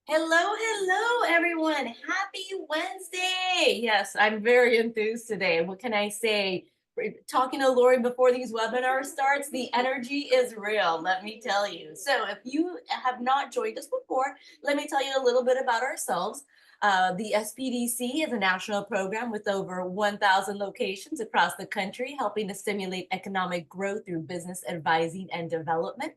Hello, everyone. Happy Wednesday. Yes, I'm very enthused today. What can I say? Talking to Lori before these webinars starts, the energy is real, let me tell you. So if you have not joined us before, let me tell you a little bit about ourselves. The SPDC is a national program with over 1,000 locations across the country, helping to stimulate economic growth through business advising and development.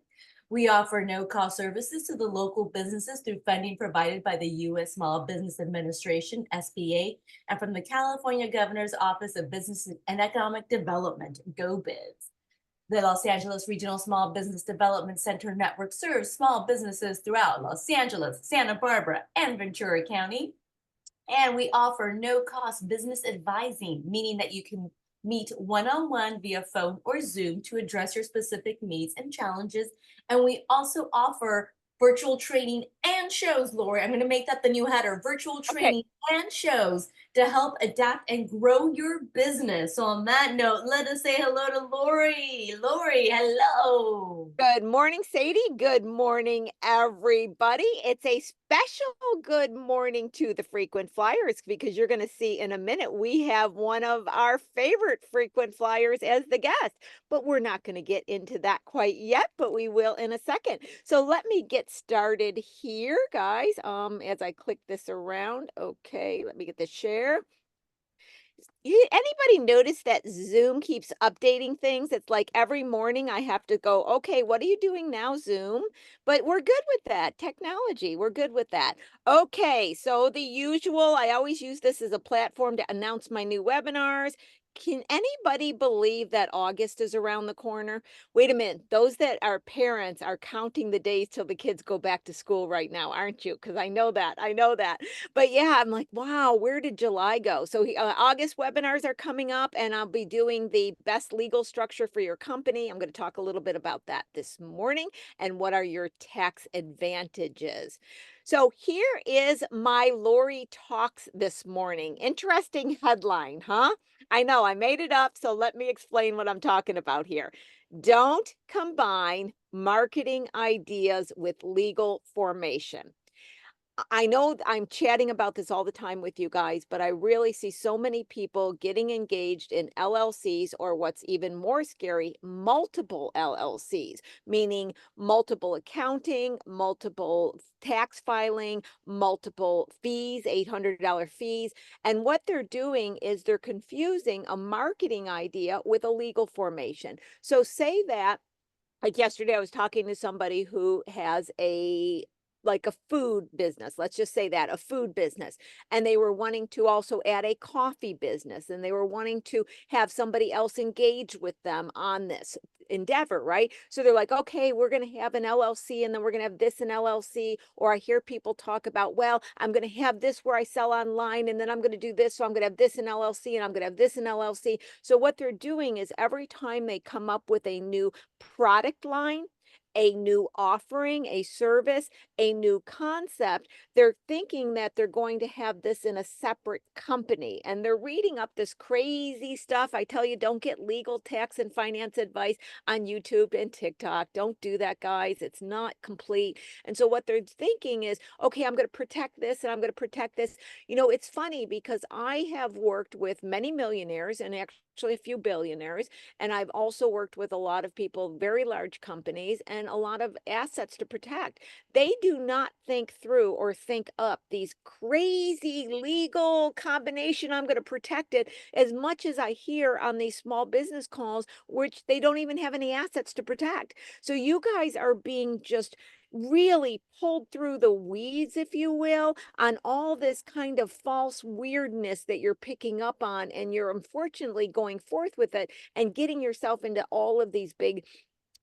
We offer no-cost services to the local businesses through funding provided by the U.S. Small Business Administration, SBA, and from the California Governor's Office of Business and Economic Development, GoBiz. The Los Angeles Regional Small Business Development Center network serves small businesses throughout Los Angeles, Santa Barbara, and Ventura County. And we offer no cost business advising, meaning that you can meet one on one via phone or Zoom to address your specific needs and challenges. And we also offer virtual training and shows, Lori. I'm going to make that the new header, virtual Okay. training and shows to help adapt and grow your business. So, on that note, let us say hello to Lori. Lori, hello. Good morning, Sadie. Good morning, everybody. It's a special good morning to the frequent flyers because you're going to see in a minute we have one of our favorite frequent flyers as the guest. But we're not going to get into that quite yet, but we will in a second. So let me get started here, guys. As I click this around. Okay, let me get the share. Anybody notice that Zoom keeps updating things? It's like every morning I have to go, okay, what are you doing now, Zoom? But we're good with that technology. We're good with that. Okay, so the usual, I always use this as a platform to announce my new webinars. Can anybody believe that August is around the corner? Wait a minute. Those that are parents are counting the days till the kids go back to school right now, aren't you? Because I know that. I know that. But yeah, I'm like, wow, where did July go? So August webinars are coming up, and I'll be doing the best legal structure for your company. I'm going to talk a little bit about that this morning and what are your tax advantages. So here is my Lori Talks this morning. Interesting headline, huh? I know I made it up, so let me explain what I'm talking about here. Don't combine marketing ideas with legal formation. I know I'm chatting about this all the time with you guys, but I really see so many people getting engaged in LLCs, or what's even more scary, multiple LLCs, meaning multiple accounting, multiple tax filing, multiple fees, $800 fees. And what they're doing is they're confusing a marketing idea with a legal formation. So say that, like yesterday, I was talking to somebody who has a food business. Let's just say that a food business. And they were wanting to also add a coffee business, and they were wanting to have somebody else engage with them on this endeavor, right? So they're like, okay, we're going to have an LLC, and then we're going to have this an LLC. Or I hear people talk about, well, I'm going to have this where I sell online, and then I'm going to do this. So I'm going to have this in LLC, and I'm going to have this in LLC. So what they're doing is every time they come up with a new product line, a new offering, a service, a new concept, they're thinking that they're going to have this in a separate company. And they're reading up this crazy stuff. I tell you, don't get legal, tax, and finance advice on YouTube and TikTok. Don't do that, guys. It's not complete. And so what they're thinking is, okay, I'm going to protect this and I'm going to protect this. You know, it's funny because I have worked with many millionaires and actually a few billionaires, and I've also worked with a lot of people, very large companies, and a lot of assets to protect. They do not think through or think up these crazy legal combination. I'm going to protect it as much as I hear on these small business calls, which they don't even have any assets to protect. So you guys are being just really pulled through the weeds, if you will, on all this kind of false weirdness that you're picking up on. And you're unfortunately going forth with it and getting yourself into all of these big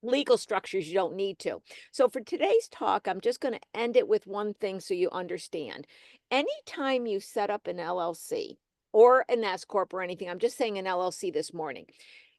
legal structures you don't need to. So for today's talk, I'm just going to end it with one thing so you understand. Anytime you set up an LLC or an S corp or anything, I'm just saying an LLC this morning,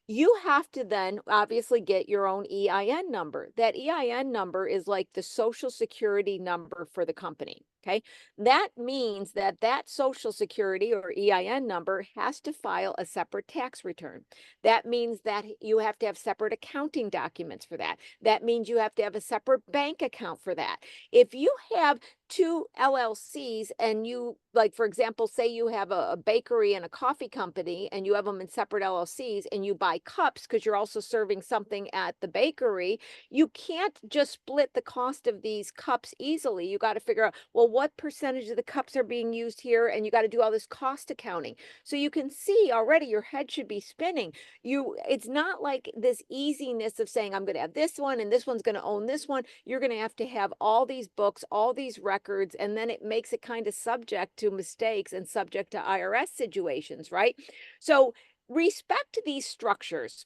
you have to then obviously get your own EIN number. That EIN number is like the social security number for the company. Okay, that means that that Social Security or EIN number has to file a separate tax return. That means that you have to have separate accounting documents for that. That means you have to have a separate bank account for that. If you have two LLCs and you, like, for example, say you have a bakery and a coffee company and you have them in separate LLCs and you buy cups because you're also serving something at the bakery, you can't just split the cost of these cups easily. You got to figure out, well, what percentage of the cups are being used here? And you got to do all this cost accounting. So you can see already your head should be spinning. It's not like this easiness of saying, I'm going to have this one and this one's going to own this one. You're going to have all these books, all these records, and then it makes it kind of subject to mistakes and subject to IRS situations, right? So respect these structures.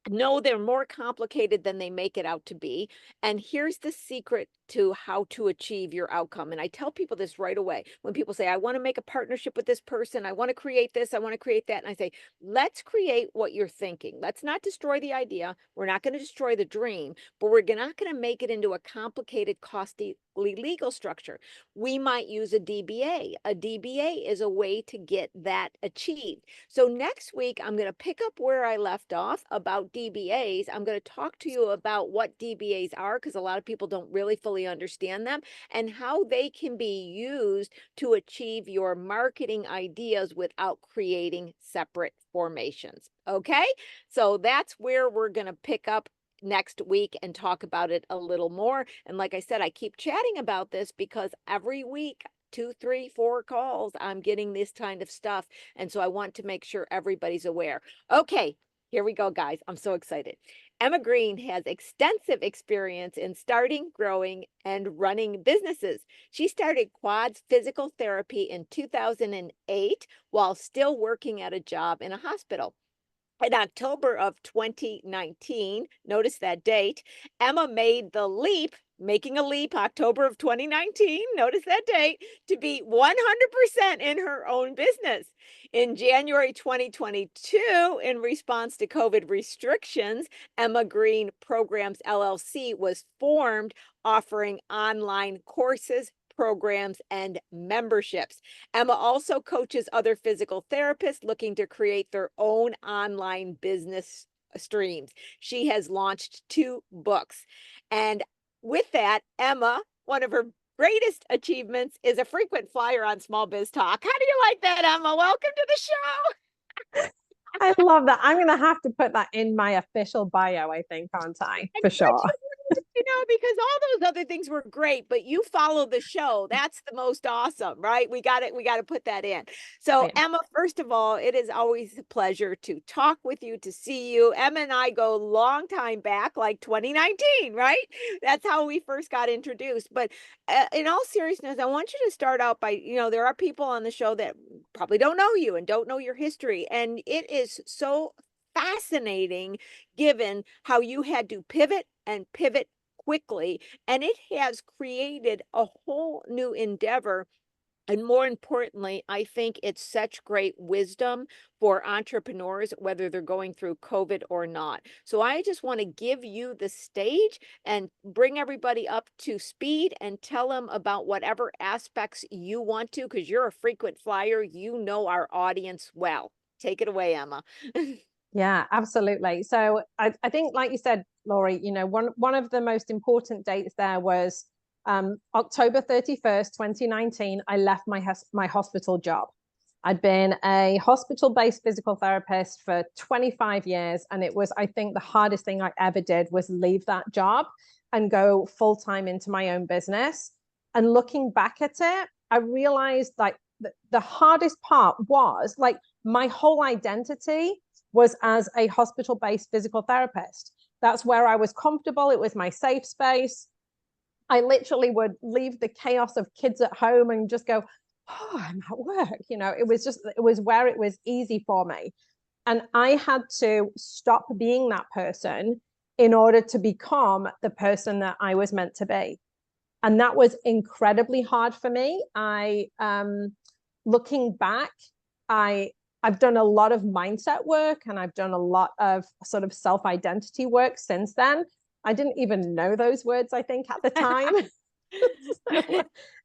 No, they're more complicated than they make it out to be. And here's the secret to how to achieve your outcome. And I tell people this right away. When people say, I want to make a partnership with this person, I want to create this, I want to create that. And I say, let's create what you're thinking. Let's not destroy the idea. We're not going to destroy the dream, but we're not going to make it into a complicated, costly legal structure. We might use a DBA. A DBA is a way to get that achieved. So next week, I'm going to pick up where I left off about DBAs. I'm going to talk to you about what DBAs are, because a lot of people don't really fully understand them, and how they can be used to achieve your marketing ideas without creating separate formations. Okay, so that's where we're going to pick up next week and talk about it a little more. And like I said, I keep chatting about this because every week, 2, 3, 4 calls, I'm getting this kind of stuff. And so I want to make sure everybody's aware. Okay, here we go, guys. I'm so excited. Emma Green has extensive experience in starting, growing, and running businesses. She started Quads Physical Therapy in 2008 while still working at a job in a hospital. In October of 2019, notice that date, Emma made the leap, making a leap, October of 2019, notice that date, to be 100% in her own business. In January 2022, in response to COVID restrictions, Emma Green Programs LLC was formed, offering online courses, programs, and memberships. Emma also coaches other physical therapists looking to create their own online business streams. She has launched 2 books. And with that, Emma, one of her greatest achievements is a frequent flyer on Small Biz Talk. How do you like that, Emma? Welcome to the show. I love that. I'm going to have to put that in my official bio, I think, aren't I? For sure. Because all those other things were great, but you follow the show. That's the most awesome, right? We got to put that in. So Yeah. Emma, first of all, it is always a pleasure to talk with you, to see you. Emma and I go long time back, like 2019, right? That's how we first got introduced. But in all seriousness, I want you to start out by, there are people on the show that probably don't know you and don't know your history. And it is so fascinating given how you had to pivot and pivot quickly, and it has created a whole new endeavor. And more importantly, I think it's such great wisdom for entrepreneurs, whether they're going through COVID or not. So I just want to give you the stage and bring everybody up to speed and tell them about whatever aspects you want to, because you're a frequent flyer. You know our audience well. Take it away, Emma. Yeah, absolutely. So I think, like you said, Laurie, one of the most important dates there was October 31st, 2019. I left my hospital job. I'd been a hospital-based physical therapist for 25 years. And it was, I think, the hardest thing I ever did was leave that job and go full-time into my own business. And looking back at it, I realized like the hardest part was like my whole identity was as a hospital-based physical therapist. That's where I was comfortable. It was my safe space. I literally would leave the chaos of kids at home and just go, oh, I'm at work. It was where it was easy for me. And I had to stop being that person in order to become the person that I was meant to be. And that was incredibly hard for me. Looking back, I've done a lot of mindset work and I've done a lot of sort of self-identity work since then. I didn't even know those words, I think, at the time.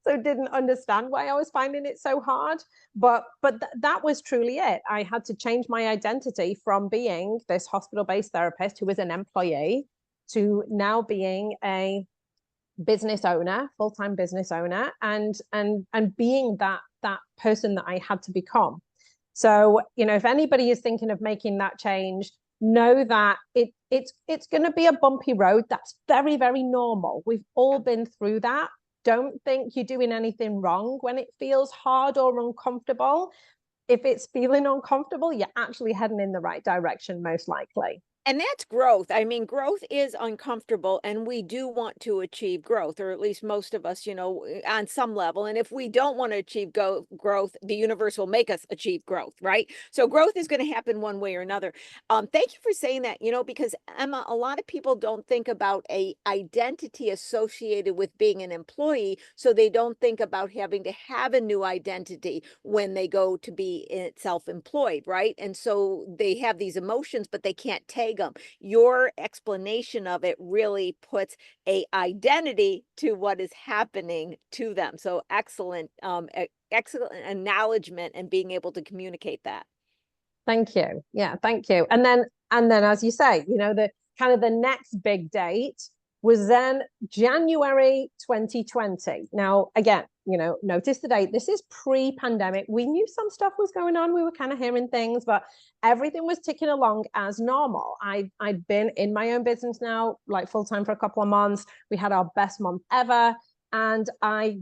so didn't understand why I was finding it so hard. But that was truly it. I had to change my identity from being this hospital-based therapist who was an employee to now being a business owner, full-time business owner, and being that person that I had to become. So, you know, if anybody is thinking of making that change, know that it's going to be a bumpy road. That's very, very normal. We've all been through that. Don't think you're doing anything wrong when it feels hard or uncomfortable. If it's feeling uncomfortable, you're actually heading in the right direction, most likely. And that's growth. I mean, growth is uncomfortable, and we do want to achieve growth, or at least most of us, you know, on some level. And if we don't want to achieve growth, the universe will make us achieve growth, right? So growth is going to happen one way or another. Thank you for saying that, you know, because Emma, a lot of people don't think about a identity associated with being an employee, so they don't think about having to have a new identity when they go to be self-employed, right? And so they have these emotions, but they can't take them. Your explanation of it really puts a identity to what is happening to them. So excellent, excellent acknowledgement and being able to communicate that. Thank you. Yeah, thank you. And then as you say, you know, the kind of the next big date was then January 2020. Now, again, you know, notice the date. This is pre-pandemic. We knew some stuff was going on. We were kind of hearing things, but everything was ticking along as normal. I'd been in my own business now, like full-time for a couple of months. We had our best month ever. And I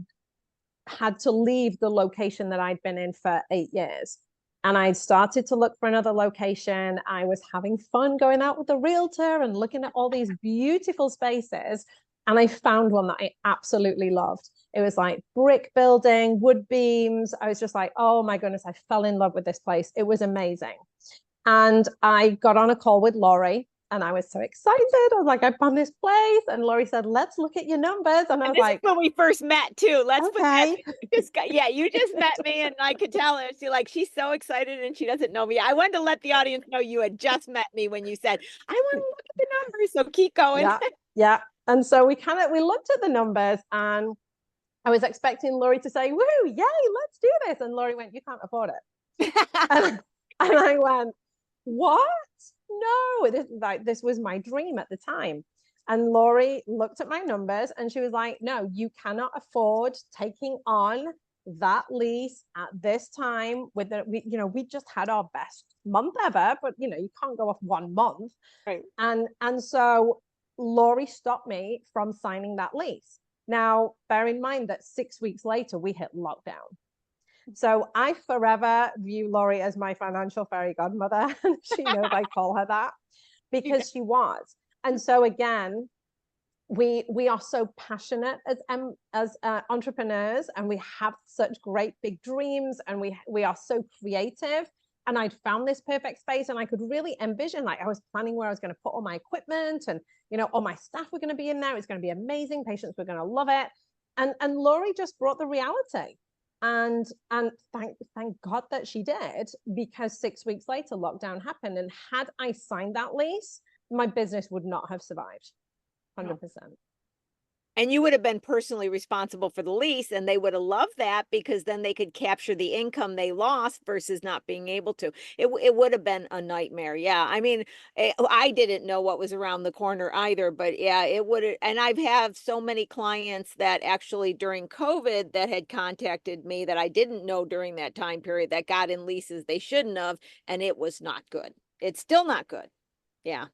had to leave the location that I'd been in for 8 years. And I started to look for another location. I was having fun going out with the realtor and looking at all these beautiful spaces. And I found one that I absolutely loved. It was like brick building, wood beams. I was just like, oh my goodness, I fell in love with this place. It was amazing. And I got on a call with Lori, and I was so excited. I was like, I found this place. And Lori said, let's look at your numbers. And I was like, when we first met too. Let's put that. Yeah, you just met me, and I could tell her. She's so excited, and she doesn't know me. I wanted to let the audience know you had just met me when you said, I want to look at the numbers. So keep going. Yeah. And so we looked at the numbers, and I was expecting Lori to say, woo, yay, let's do this. And Lori went, you can't afford it. and I went, what? No, this was my dream at the time. And Lori looked at my numbers and she was like, no, you cannot afford taking on that lease at this time. We just had our best month ever, but you know, you can't go off 1 month. Right. And so Lori stopped me from signing that lease. Now, bear in mind that 6 weeks later, we hit lockdown. So I forever view Lori as my financial fairy godmother. She knows I call her that because she was. And so again, we are so passionate as entrepreneurs, and we have such great big dreams, and we are so creative. And I'd found this perfect space, and I could really envision, like I was planning where I was going to put all my equipment, and you know, all my staff were going to be in there. It's going to be amazing. Patients were going to love it. And Lori just brought the reality. And thank God that she did, because 6 weeks later, lockdown happened. And had I signed that lease, my business would not have survived. 100%. And you would have been personally responsible for the lease, and they would have loved that, because then they could capture the income they lost versus not being able to. It would have been a nightmare. Yeah. I mean, I didn't know what was around the corner either, but yeah, it would have. And I've had so many clients that actually during COVID that had contacted me that I didn't know during that time period that got in leases they shouldn't have, and it was not good. It's still not good. Yeah.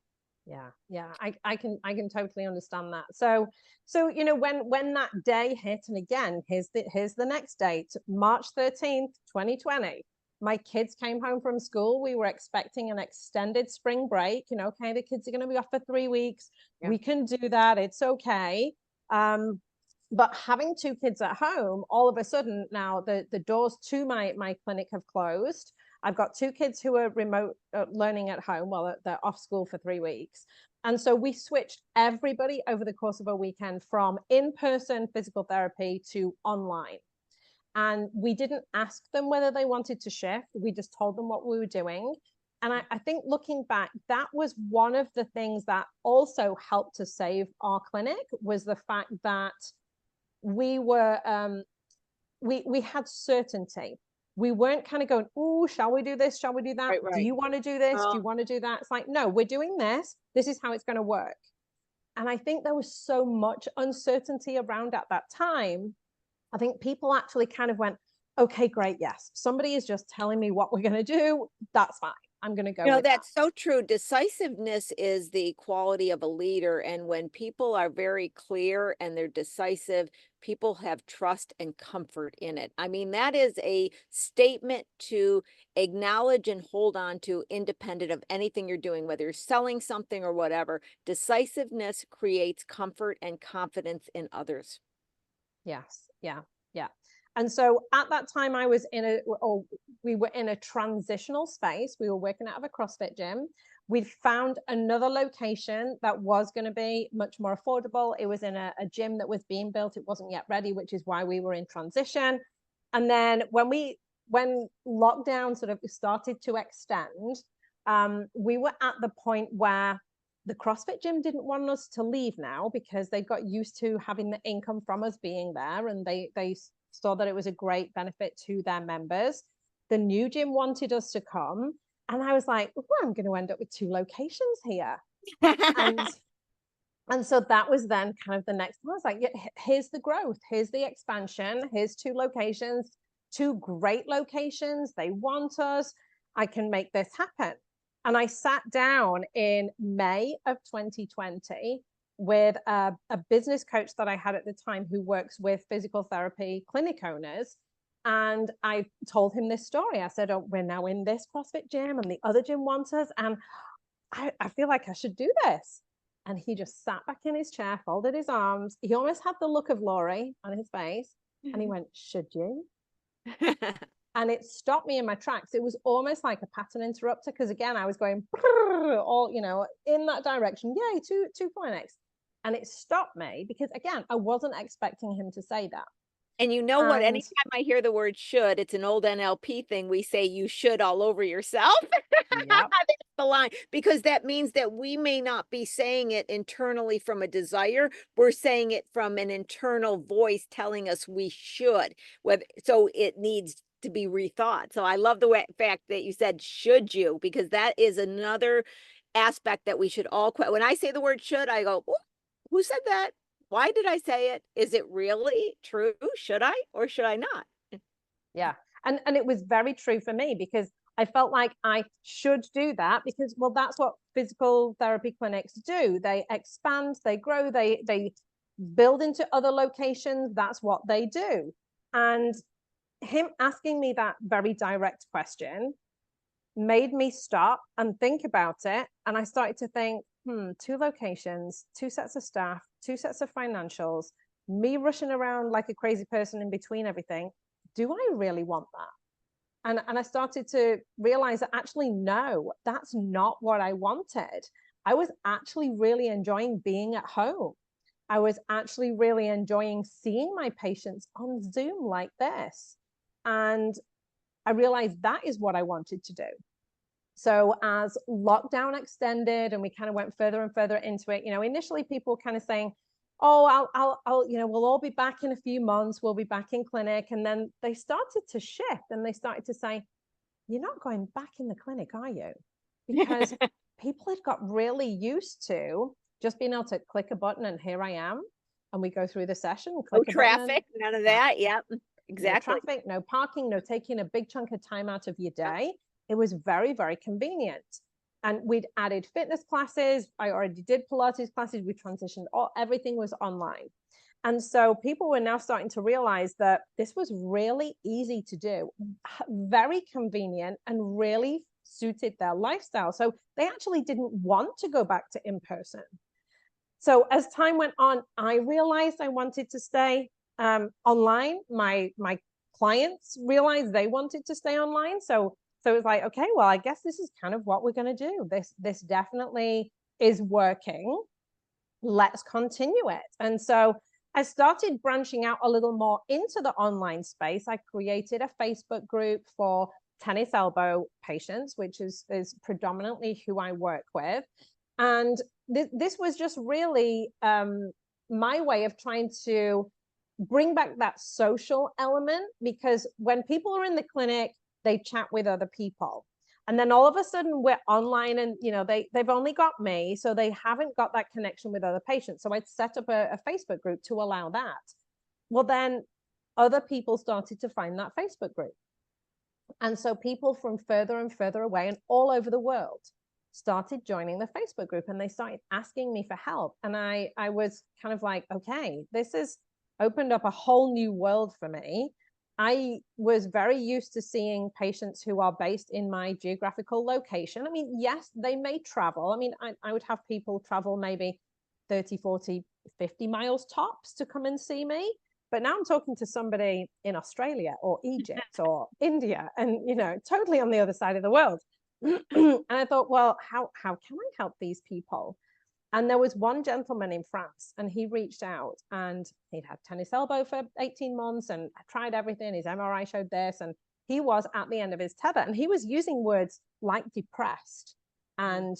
Yeah. I can totally understand that. So you know, when that day hit, and again, here's the next date, March 13th, 2020. My kids came home from school. We were expecting an extended spring break. You know, okay, the kids are going to be off for 3 weeks. Yeah. We can do that. It's okay. But having 2 kids at home, all of a sudden now the doors to my clinic have closed. I've got 2 kids who are remote learning at home while they're off school for 3 weeks. And so we switched everybody over the course of a weekend from in-person physical therapy to online. And we didn't ask them whether they wanted to shift. We just told them what we were doing. And I think looking back, that was one of the things that also helped to save our clinic, was the fact that we were, we had certainty. We weren't kind of going, oh, shall we do this? Shall we do that? Right. Do you want to do this? Do you want to do that? It's like, no, we're doing this. This is how it's going to work. And I think there was so much uncertainty around at that time. I think people actually kind of went, okay, great. Yes. Somebody is just telling me what we're going to do. That's fine. I'm going to go with That's that. so true. Decisiveness is the quality of a leader. And when people are very clear and they're decisive, people have trust and comfort in it. I mean, that is a statement to acknowledge and hold on to, independent of anything you're doing, whether you're selling something or whatever. Decisiveness creates comfort and confidence in others. Yes. Yeah. Yeah. And so at that time I was we were in a transitional space. We were working out of a CrossFit gym. We'd found another location that was going to be much more affordable. It was in a gym that was being built. It wasn't yet ready, which is why we were in transition. And then when lockdown sort of started to extend, we were at the point where the CrossFit gym didn't want us to leave now because they got used to having the income from us being there, and they saw that it was a great benefit to their members. The new gym wanted us to come, and I was like, oh, I'm going to end up with 2 locations here. and so that was then kind of the next one. I was like, yeah, here's the growth, here's the expansion, here's 2 locations, 2 great locations. They want us. I can make this happen. And I sat down in May of 2020 with a business coach that I had at the time who works with physical therapy clinic owners. And I told him this story. I said, oh, we're now in this CrossFit gym and the other gym wants us. And I feel like I should do this. And he just sat back in his chair, folded his arms. He almost had the look of Laurie on his face. And he went, should you? And it stopped me in my tracks. It was almost like a pattern interrupter, because again, I was going all, in that direction. Yay, 2.x. And it stopped me because again, I wasn't expecting him to say that. And you know what? Anytime I hear the word should, it's an old NLP thing. We say you should all over yourself. Yep. That's the line, because that means that we may not be saying it internally from a desire. We're saying it from an internal voice telling us we should. So it needs to be rethought. So I love the fact that you said, should you, because that is another aspect that we should all quit. When I say the word should, I go, who said that? Why did I say it? Is it really true? Should I or should I not? Yeah. And it was very true for me, because I felt like I should do that because, well, that's what physical therapy clinics do. They expand, they grow, they build into other locations. That's what they do. And him asking me that very direct question made me stop and think about it. And I started to think, 2 locations, 2 sets of staff, 2 sets of financials, me rushing around like a crazy person in between everything. Do I really want that? And I started to realize that actually, no, that's not what I wanted. I was actually really enjoying being at home. I was actually really enjoying seeing my patients on Zoom like this. And I realized that is what I wanted to do. So as lockdown extended and we kind of went further and further into it, initially people were kind of saying, oh, I'll, we'll all be back in a few months. We'll be back in clinic. And then they started to shift and they started to say, you're not going back in the clinic, are you? Because people had got really used to just being able to click a button and here I am. And we go through the session. No traffic, none of that. Yep, exactly. No traffic, no parking, no taking a big chunk of time out of your day. It was very, very convenient. And we'd added fitness classes. I already did Pilates classes. We transitioned, everything was online. And so people were now starting to realize that this was really easy to do, very convenient, and really suited their lifestyle. So they actually didn't want to go back to in-person. So as time went on, I realized I wanted to stay online. My clients realized they wanted to stay online. So it was like, okay, well, I guess this is kind of what we're going to do. This definitely is working. Let's continue it. And so I started branching out a little more into the online space. I created a Facebook group for tennis elbow patients, which is predominantly who I work with. And this was just really my way of trying to bring back that social element, because when people are in the clinic, they chat with other people. And then all of a sudden we're online, and they've only got me, so they haven't got that connection with other patients. So I'd set up a Facebook group to allow that. Well, then other people started to find that Facebook group. And so people from further and further away and all over the world started joining the Facebook group, and they started asking me for help. And I was kind of like, okay, this has opened up a whole new world for me. I was very used to seeing patients who are based in my geographical location. I mean, yes, they may travel. I mean, I would have people travel maybe 30, 40, 50 miles tops to come and see me. But now I'm talking to somebody in Australia or Egypt or India, and, totally on the other side of the world. And I thought, well, how can I help these people? And there was one gentleman in France, and he reached out, and he'd had tennis elbow for 18 months and tried everything. His MRI showed this, and he was at the end of his tether, and he was using words like depressed. And,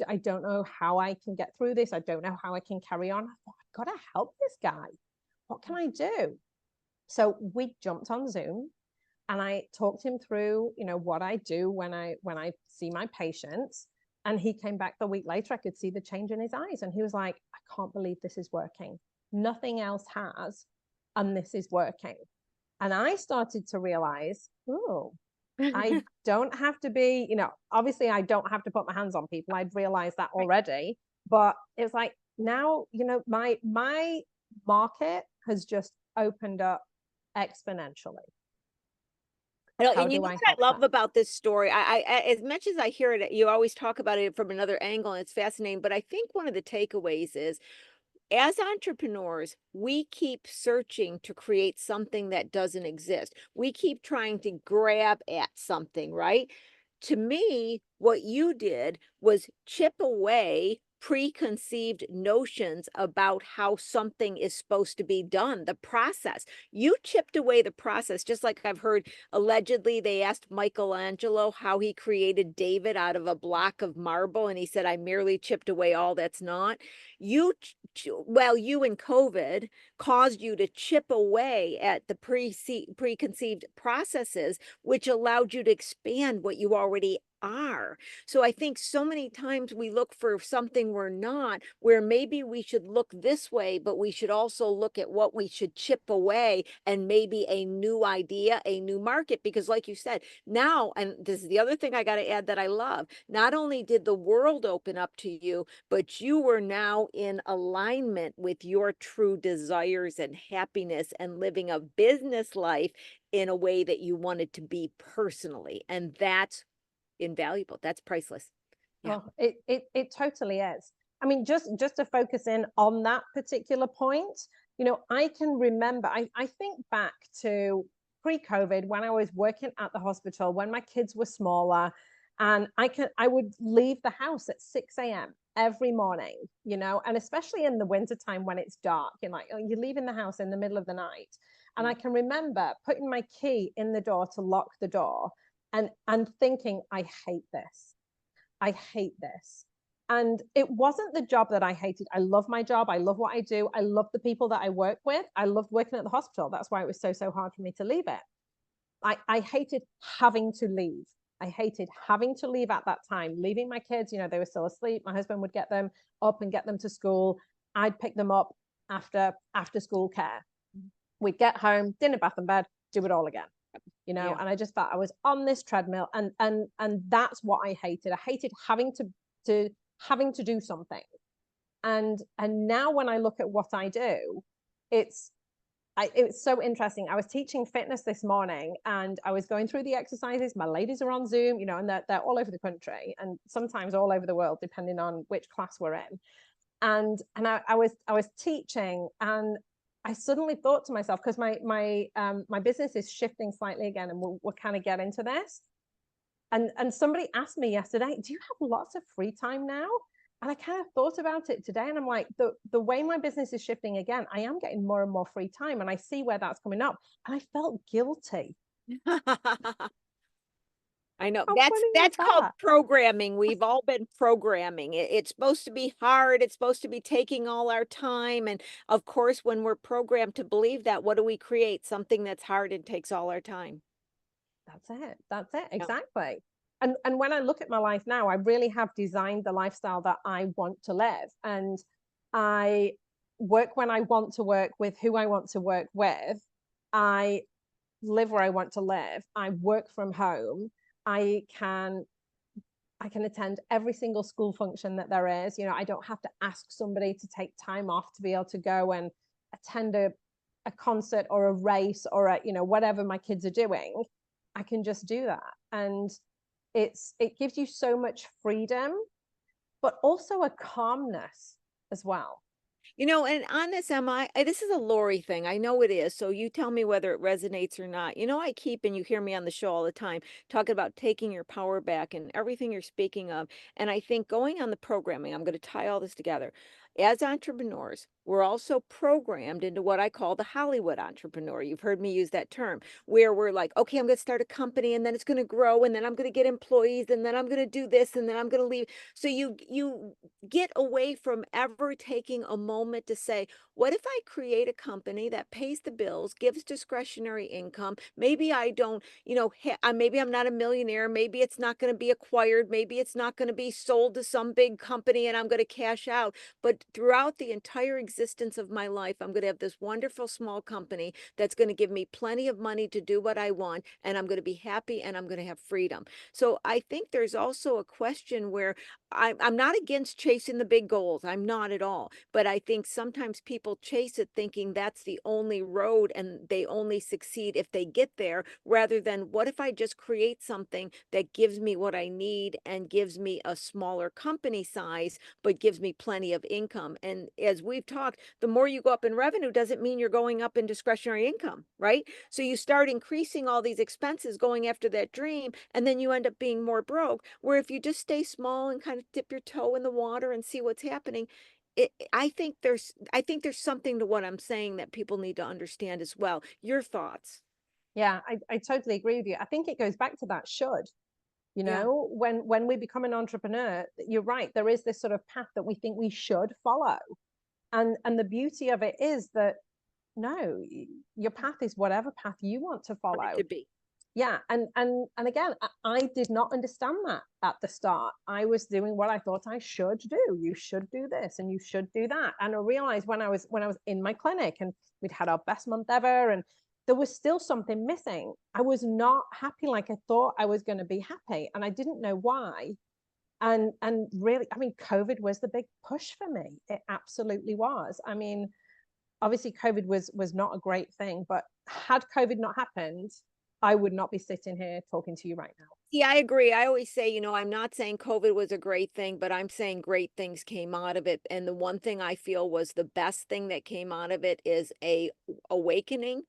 I don't know how I can get through this. I don't know how I can carry on. I thought, I've got to help this guy. What can I do? So we jumped on Zoom, and I talked him through, what I do when I see my patients. And he came back the week later. I could see the change in his eyes. And he was like, I can't believe this is working. Nothing else has. And this is working. And I started to realize, oh, I don't have to be, obviously I don't have to put my hands on people. I'd realized that already. But it's like now, my market has just opened up exponentially. And you know what I love about this story? I as much as I hear it, you always talk about it from another angle, and it's fascinating. But I think one of the takeaways is, as entrepreneurs, we keep searching to create something that doesn't exist. We keep trying to grab at something, right? To me, what you did was chip away preconceived notions about how something is supposed to be done, the process. You chipped away the process, just like I've heard allegedly they asked Michelangelo how he created David out of a block of marble, and he said, I merely chipped away all that's not. You in COVID caused you to chip away at the preconceived processes, which allowed you to expand what you already are. So I think so many times we look for something we're not, where maybe we should look this way, but we should also look at what we should chip away, and maybe a new idea, a new market. Because like you said, now, and this is the other thing I got to add that I love, not only did the world open up to you, but you were now in alignment with your true desires and happiness, and living a business life in a way that you wanted to be personally. And that's invaluable. That's priceless. Yeah. Oh, it totally is. I mean, just to focus in on that particular point, I can remember, I think back to pre-COVID, when I was working at the hospital, when my kids were smaller, and I would leave the house at 6 a.m. every morning, and especially in the wintertime when it's dark, and you're leaving the house in the middle of the night. And I can remember putting my key in the door to lock the door, and thinking, I hate this. I hate this. And it wasn't the job that I hated. I love my job. I love what I do. I love the people that I work with. I loved working at the hospital. That's why it was so hard for me to leave it. I hated having to leave. I hated having to leave at that time, leaving my kids, they were still asleep. My husband would get them up and get them to school. I'd pick them up after school care. We'd get home, dinner, bath and bed, do it all again. Yeah. And I just felt I was on this treadmill, and that's what I hated. I hated having to do something. And now when I look at what I do, it's so interesting. I was teaching fitness this morning, and I was going through the exercises. My ladies are on Zoom, and they're all over the country, and sometimes all over the world, depending on which class we're in. And I was teaching, and I suddenly thought to myself, because my business is shifting slightly again, and we'll kind of get into this. And somebody asked me yesterday, do you have lots of free time now? And I kind of thought about it today, and I'm like, the way my business is shifting again, I am getting more and more free time, and I see where that's coming up. And I felt guilty. I know How that's funny was called that? programming. We've all been programming. It's supposed to be hard. It's supposed to be taking all our time. And of course, when we're programmed to believe that, what do we create? Something that's hard and takes all our time. That's it. That's it. Yeah. Exactly. And when I look at my life now, I really have designed the lifestyle that I want to live. And I work when I want to work with who I want to work with. I live where I want to live. I work from home. I can I can attend every single school function that there is. You know, I don't have to ask somebody to take time off to be able to go and attend a concert or a race or a, you know, whatever my kids are doing. I can just do that. And it gives you so much freedom, but also a calmness as well. You know, and on this, this is a Lori thing. I know it is. So you tell me whether it resonates or not. You know, I keep, and you hear me on the show all the time, talking about taking your power back and everything you're speaking of. And I think going on the programming, I'm going to tie all this together. As entrepreneurs, we're also programmed into what I call the Hollywood entrepreneur. You've heard me use that term, where we're like, okay, I'm going to start a company and then it's going to grow and then I'm going to get employees and then I'm going to do this and then I'm going to leave. So you get away from ever taking a moment to say, what if I create a company that pays the bills, gives discretionary income? Maybe I don't, you know, maybe I'm not a millionaire. Maybe it's not going to be acquired. Maybe it's not going to be sold to some big company and I'm going to cash out. But throughout the entire existence of my life, I'm going to have this wonderful small company that's going to give me plenty of money to do what I want. And I'm going to be happy and I'm going to have freedom. So I think there's also a question where I'm not against chasing the big goals. I'm not at all. But I think sometimes people chase it thinking that's the only road and they only succeed if they get there, rather than what if I just create something that gives me what I need and gives me a smaller company size, but gives me plenty of income. And as we've talked, the more you go up in revenue doesn't mean you're going up in discretionary income, right? So you start increasing all these expenses going after that dream, and then you end up being more broke. Where if you just stay small and kind of dip your toe in the water and see what's happening, I think there's something to what I'm saying that people need to understand as well. Your thoughts? Yeah, I totally agree with you. I think it goes back to that should. You Yeah. know, when we become an entrepreneur, you're right, there is this sort of path that we think we should follow. And the beauty of it is that no, your path is whatever path you want to Want it follow. to be. Yeah, and again, I did not understand that at the start. I was doing what I thought I should do. You should do this and you should do that. And I realized when I was in my clinic and we'd had our best month ever and there was still something missing. I was not happy like I thought I was going to be happy, and I didn't know why. And really, I mean, COVID was the big push for me. It absolutely was. I mean, obviously COVID was not a great thing, but had COVID not happened, I would not be sitting here talking to you right now. Yeah, I agree. I always say, you know, I'm not saying COVID was a great thing, but I'm saying great things came out of it. And the one thing I feel was the best thing that came out of it is a awakening,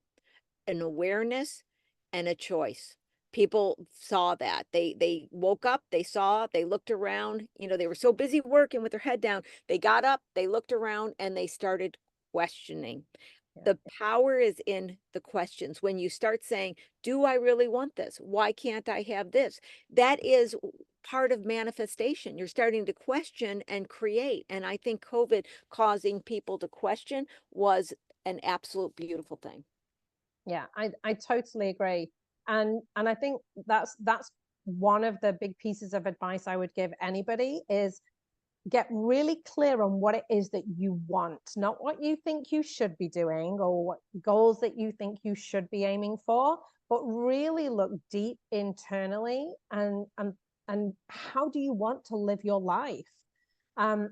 an awareness, and a choice. People saw that. They woke up, they saw, they looked around, you know, they were so busy working with their head down. They got up, they looked around, and they started questioning. Yeah. The power is in the questions. When you start saying, do I really want this? Why can't I have this? That is part of manifestation. You're starting to question and create. And I think COVID causing people to question was an absolute beautiful thing. Yeah, I totally agree. And I think that's one of the big pieces of advice I would give anybody is get really clear on what it is that you want, not what you think you should be doing or what goals that you think you should be aiming for, but really look deep internally and how do you want to live your life?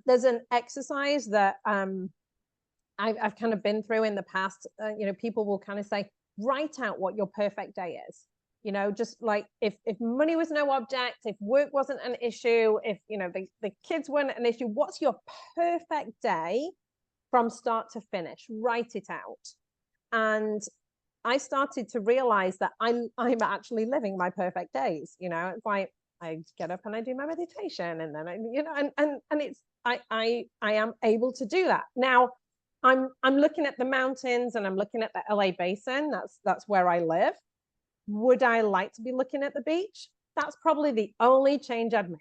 There's an exercise that I've kind of been through in the past. You know, people will kind of say, write out what your perfect day is. You know, just like if money was no object, if work wasn't an issue, if, you know, the kids weren't an issue, what's your perfect day from start to finish? Write it out. And I started to realize that I'm actually living my perfect days. You know, it's like I get up and I do my meditation, and then I, you know, and it's I am able to do that now. I'm looking at the mountains and I'm looking at the LA basin. That's where I live. Would I like to be looking at the beach? that's probably the only change I'd make,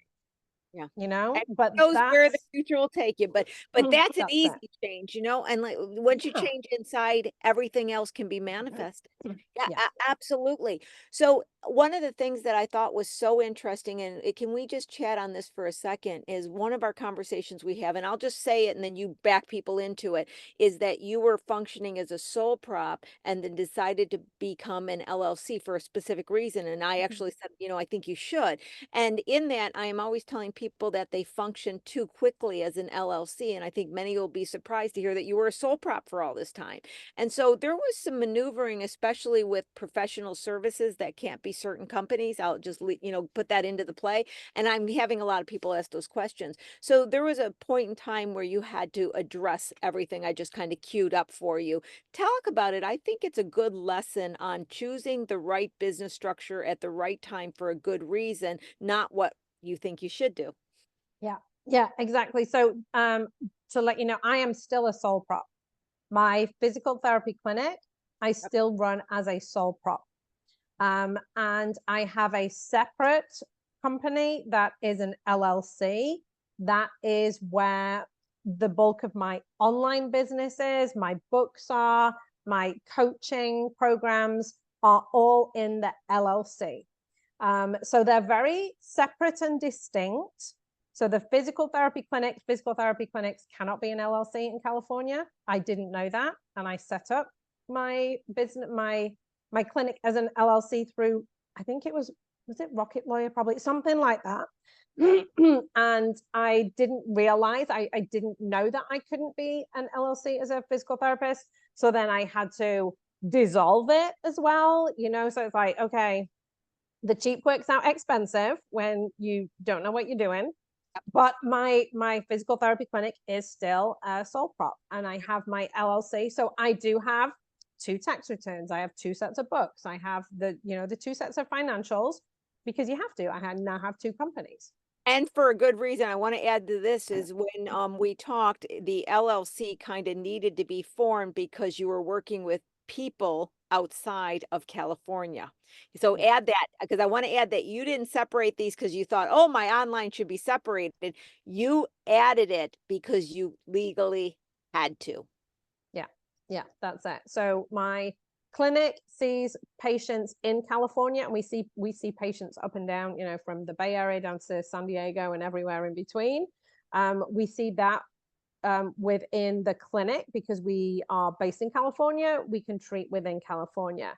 Yeah. you know, And but who knows where the that's future will take you, but that's an that's it. easy change, you know, and like once you Yeah. change inside, everything else can be manifested. Yeah, Yeah. absolutely. So one of the things that I thought was so interesting, and can we just chat on this for a second, is one of our conversations we have, and I'll just say it and then you back people into it, is that you were functioning as a sole prop and then decided to become an LLC for a specific reason. And I Mhm. actually said, I think you should. And in that, I am always telling people that they function too quickly as an LLC. And I think many will be surprised to hear that you were a sole prop for all this time. And so there was some maneuvering, especially with professional services that can't be certain companies. I'll just, put that into the play. And I'm having a lot of people ask those questions. So there was a point in time where you had to address everything I just kind of queued up for you. Talk about it. I think it's a good lesson on choosing the right business structure at the right time for a good reason, not what you think you should do. Yeah. Yeah, exactly. So to let you know, I am still a sole prop. My physical therapy clinic, I still run as a sole prop. And I have a separate company that is an LLC. That is where the bulk of my online business is, my books are, my coaching programs are all in the LLC. So they're very separate and distinct. So the physical therapy clinics cannot be an LLC in California. I didn't know that, and I set up my business, my clinic as an LLC through, I think it was it Rocket Lawyer, probably something like that. And I didn't realize, I didn't know that I couldn't be an LLC as a physical therapist. So then I had to dissolve it as well, so it's like, okay, the cheap works out expensive when you don't know what you're doing. But my physical therapy clinic is still a sole prop, and I have my LLC. So I do have 2 tax returns. I have 2 sets of books. I have the 2 sets of financials, because you have to. now have 2 companies. And for a good reason. I want to add to this is when we talked, the LLC kind of needed to be formed because you were working with people outside of California. So Yeah. add that, because I want to add that you didn't separate these because you thought, oh, my online should be separated. You added it because you legally had to. Yeah. Yeah, that's it. So my clinic sees patients in California, and we see patients up and down, from the Bay Area down to San Diego and everywhere in between. We see that within the clinic, because we are based in California, we can treat within California.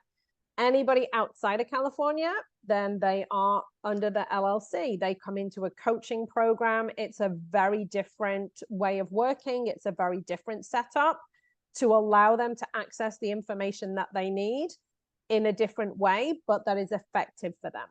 Anybody outside of California, then they are under the LLC. They come into a coaching program. It's a very different way of working. It's a very different setup to allow them to access the information that they need in a different way, but that is effective for them.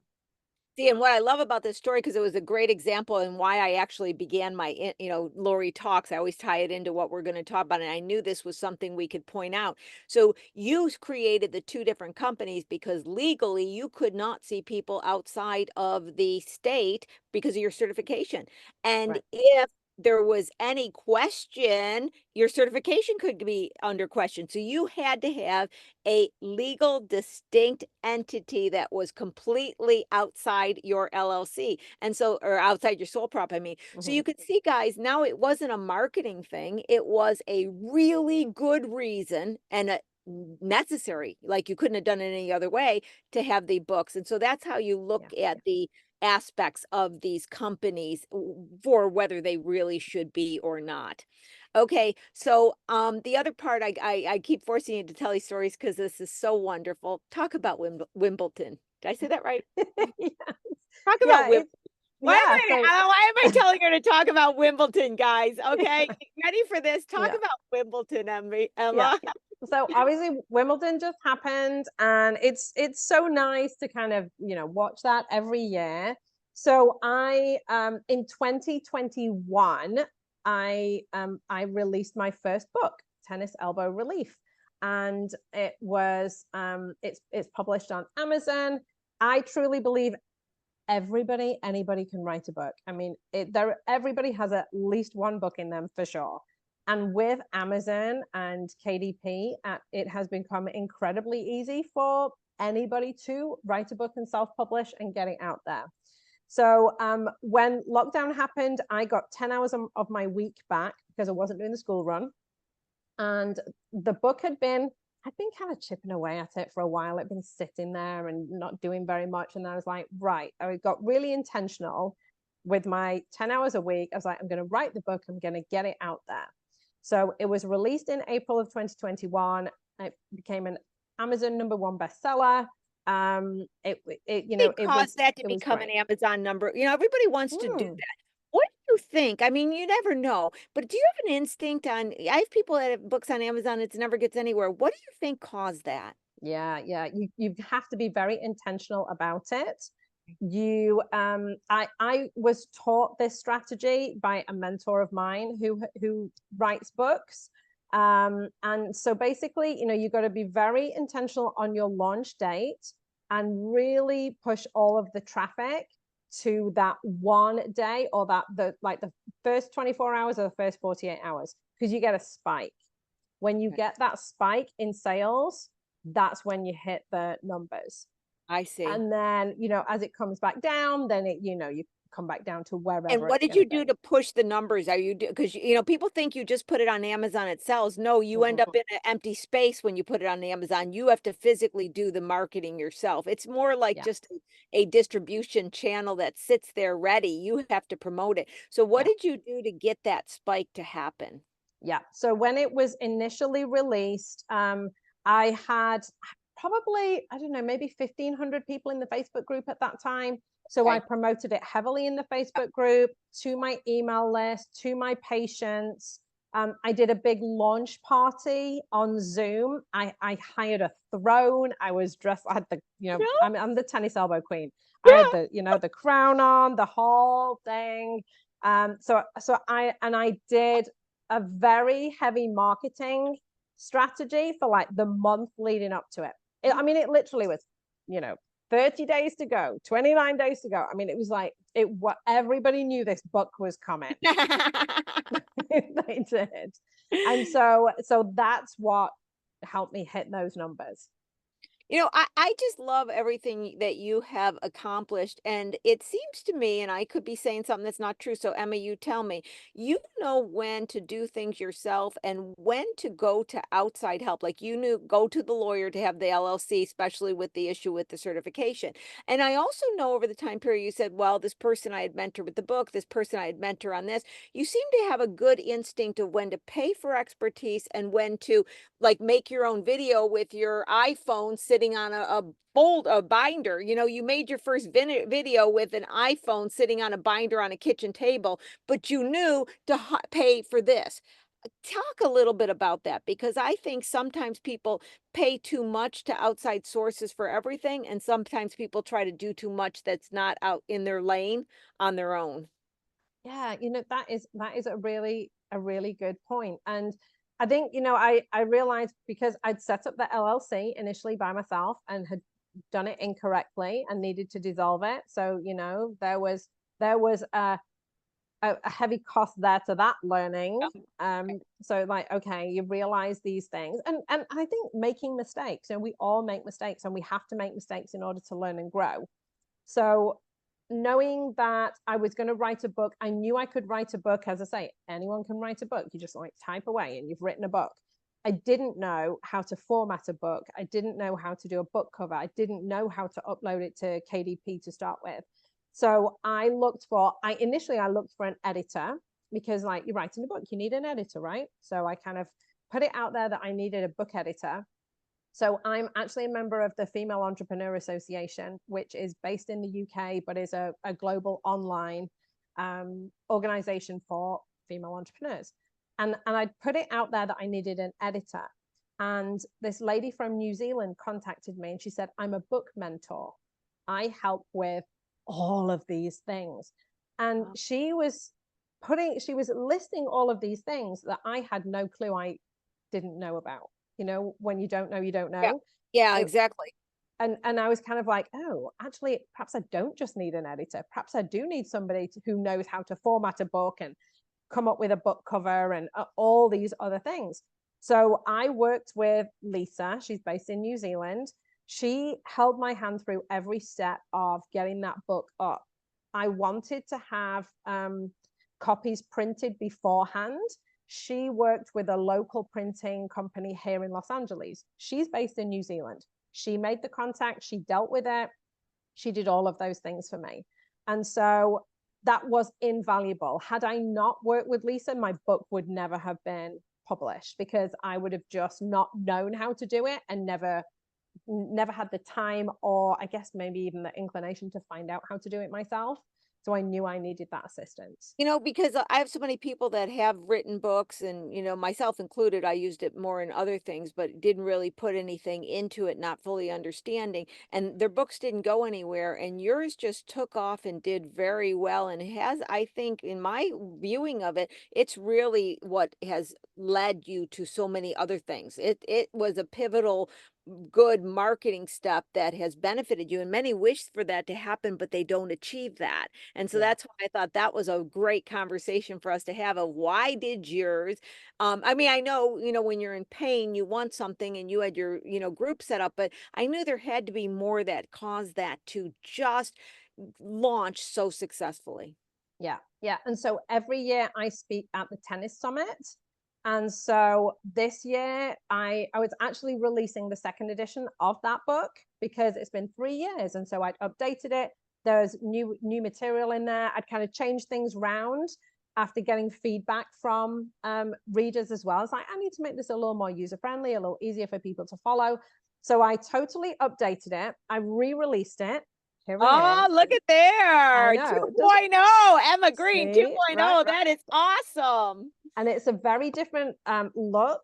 See, and what I love about this story, because it was a great example and why I actually began my, Lori Talks, I always tie it into what we're going to talk about. And I knew this was something we could point out. So you created the 2 different companies because legally you could not see people outside of the state because of your certification. And Right. if there was any question, your certification could be under question. So you had to have a legal distinct entity that was completely outside your LLC. And so, or outside your sole prop, I mean. So Mm-hmm. you could see, guys, now it wasn't a marketing thing. It was a really good reason and a necessary, like you couldn't have done it any other way, to have the books. And so that's how you look Yeah. at the aspects of these companies for whether they really should be or not. Okay, so the other part, I keep forcing you to tell these stories because this is so wonderful. Talk about Wimbledon. Did I say that right? Yeah. Talk about Yeah. Wimbledon. Yeah. So Why am I telling her to talk about Wimbledon, guys? Okay, ready for this? Talk yeah. about Wimbledon, Yeah. Emma. So obviously Wimbledon just happened, and it's so nice to kind of, watch that every year. So I in 2021, I released my first book, Tennis Elbow Relief. And it's published on Amazon. I truly believe anybody can write a book. I mean, everybody has at least one book in them for sure. And with Amazon and KDP, it has become incredibly easy for anybody to write a book and self-publish and get it out there. So when lockdown happened, I got 10 hours of my week back because I wasn't doing the school run. And the book had been kind of chipping away at it for a while. It'd been sitting there and not doing very much. And I was like, right, I got really intentional with my 10 hours a week. I was like, I'm going to write the book. I'm going to get it out there. So it was released in April of 2021. It became an Amazon #1 bestseller. It caused that to become an Amazon number. Everybody wants to do that. What do you think? I mean, you never know, but do you have an instinct on, I have people that have books on Amazon, it never gets anywhere. What do you think caused that? Yeah. You have to be very intentional about it. I was taught this strategy by a mentor of mine who writes books. And so basically, you got to be very intentional on your launch date and really push all of the traffic to that one day, or the first 24 hours or the first 48 hours, because you get a spike. When you get that spike in sales, that's when you hit the numbers. I see. And then, as it comes back down, then you come back down to wherever. And what did you do to push the numbers? Because people think you just put it on Amazon, it sells. No, you end up in an empty space when you put it on Amazon. You have to physically do the marketing yourself. It's more like just a distribution channel that sits there ready. You have to promote it. So what did you do to get that spike to happen? Yeah. So when it was initially released, I had probably, I don't know, maybe 1,500 people in the Facebook group at that time. So I promoted it heavily in the Facebook group, to my email list, to my patients. I did a big launch party on Zoom. I hired a throne. I was dressed, I had the, I'm the tennis elbow queen. I had the, the crown on, the whole thing. So I did a very heavy marketing strategy for like the month leading up to it. It literally was, 30 days to go, 29 days to go. It was like what everybody knew this book was coming. They did. And so that's what helped me hit those numbers. I just love everything that you have accomplished. And it seems to me, and I could be saying something that's not true. So, Emma, you tell me, you know when to do things yourself and when to go to outside help. Like you knew, go to the lawyer to have the LLC, especially with the issue with the certification. And I also know over the time period, you said, well, this person I had mentored with the book, this person I had mentored on this. You seem to have a good instinct of when to pay for expertise and when to like make your own video with your iPhone sitting on a binder. You made your first video with an iPhone sitting on a binder on a kitchen table, but you knew to pay for this. Talk a little bit about that, because I think sometimes people pay too much to outside sources for everything, and sometimes people try to do too much that's not out in their lane on their own. Yeah, that is a really good point. And I think, I realized, because I'd set up the LLC initially by myself and had done it incorrectly and needed to dissolve it. So, there was a heavy cost there to that learning. So like, okay, you realize these things. And I think making mistakes, we all make mistakes, and we have to make mistakes in order to learn and grow. So knowing that I was going to write a book, I knew I could write a book. As I say, anyone can write a book. You just like type away and you've written a book. I didn't know how to format a book. I didn't know how to do a book cover. I didn't know how to upload it to KDP to start with. So I looked for an editor, because like you're writing a book, you need an editor, right? So I kind of put it out there that I needed a book editor. So I'm actually a member of the Female Entrepreneur Association, which is based in the UK, but is a global online organization for female entrepreneurs. And I put it out there that I needed an editor. And this lady from New Zealand contacted me and she said, I'm a book mentor. I help with all of these things. And she was listing all of these things that I had no clue I didn't know about. When you don't know, you don't know. Yeah, exactly. And I was kind of like, oh, actually, perhaps I don't just need an editor. Perhaps I do need somebody who knows how to format a book and come up with a book cover and all these other things. So I worked with Lisa. She's based in New Zealand. She held my hand through every step of getting that book up. I wanted to have copies printed beforehand. She worked with a local printing company here in Los Angeles. She's based in New Zealand. She made the contact, she dealt with it, she did all of those things for me. And so that was invaluable. Had I not worked with Lisa, my book would never have been published, because I would have just not known how to do it and never had the time, or I guess maybe even the inclination to find out how to do it myself. So I knew I needed that assistance. You know, because I have so many people that have written books, and, you know, myself included, I used it more in other things, but didn't really put anything into it, not fully understanding. And their books didn't go anywhere. And yours just took off and did very well. And has, I think, in my viewing of it, it's really what has led you to so many other things. It was a pivotal good marketing step that has benefited you, and many wish for that to happen, but they don't achieve that. And so that's why I thought that was a great conversation for us to have, of why did yours, I mean, I know, you know, when you're in pain, you want something and you had your, you know, group set up, but I knew there had to be more that caused that to just launch so successfully. Yeah. And so every year I speak at the tennis summit. And so this year I was actually releasing the second edition of that book, because it's been 3 years. And so I'd updated it. There's new material in there. I'd kind of changed things around after getting feedback from readers as well. It's like, I need to make this a little more user-friendly, a little easier for people to follow. So I totally updated it. I re-released it. Here it Oh, is. look at there. I know. 2.0, Emma Green See? 2.0. Right. That is awesome. And it's a very different look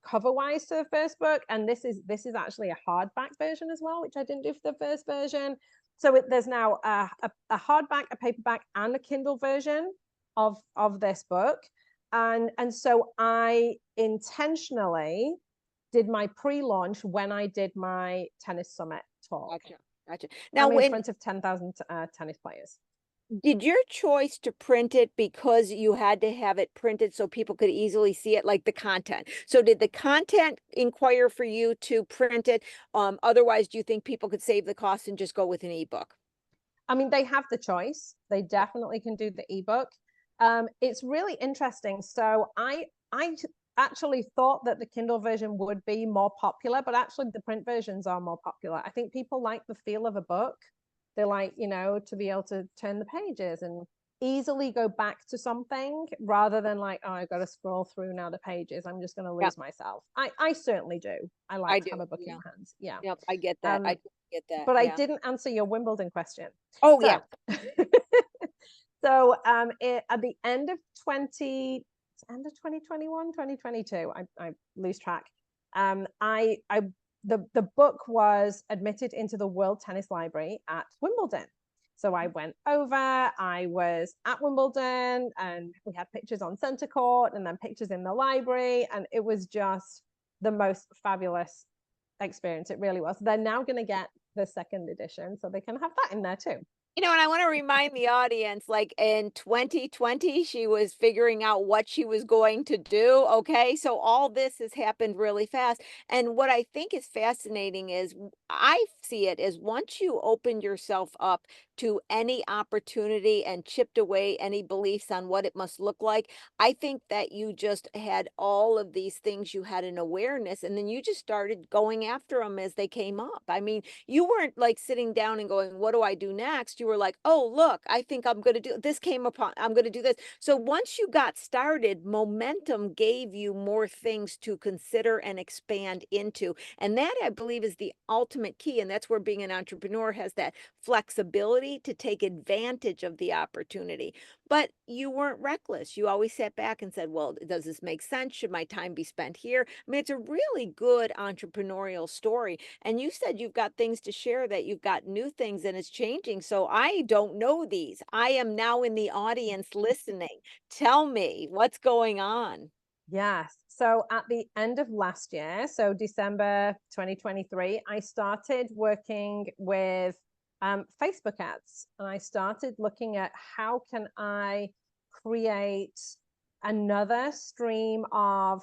cover-wise to the first book. And this is actually a hardback version as well, which I didn't do for the first version. So there's now a hardback, a paperback, and a Kindle version of this book. And so I intentionally did my pre-launch when I did my tennis summit talk. Gotcha. Now, I'm in front of 10,000 tennis players. did your choice to print it because you had to have it printed so people could easily see it, like the content? So did the content inquire for you to print it? Otherwise, do you think people could save the cost and just go with an ebook? I mean, they have the choice. They definitely can do the ebook. It's really interesting. So I actually thought that the Kindle version would be more popular, but actually the print versions are more popular. I think people like the feel of a book. They like, you know, to be able to turn the pages and easily go back to something, rather than like, oh, I've got to scroll through now the pages. I'm just going to lose myself. I certainly do. I like to have a book in my hands. Yeah. Yep, I get that. I get that. But I didn't answer your Wimbledon question. Oh, so, yeah. So at the end of 2021, 2022, I lose track. The book was admitted into the World Tennis Library at Wimbledon. So I went over, I was at Wimbledon, and we had pictures on center court and then pictures in the library. And it was just the most fabulous experience. It really was. They're now going to get the second edition, so they can have that in there too. You know, and I want to remind the audience, like in 2020, she was figuring out what she was going to do. Okay. So all this has happened really fast. And what I think is fascinating is I see it as, once you open yourself up to any opportunity and chipped away any beliefs on what it must look like, I think that you just had all of these things, you had an awareness, and then you just started going after them as they came up. I mean, you weren't like sitting down and going, what do I do next? You were like, oh, look, I think I'm going to do this, came upon, I'm going to do this. So once you got started, momentum gave you more things to consider and expand into. And that, I believe, is the ultimate key. And that's where being an entrepreneur has that flexibility to take advantage of the opportunity. But you weren't reckless. You always sat back and said, well, does this make sense? Should my time be spent here? I mean, it's a really good entrepreneurial story. And you said you've got things to share, that you've got new things and it's changing. So I don't know these. I am now in the audience listening. Tell me what's going on. Yes. So at the end of last year, so December 2023, I started working with Facebook ads, and I started looking at how can I create another stream of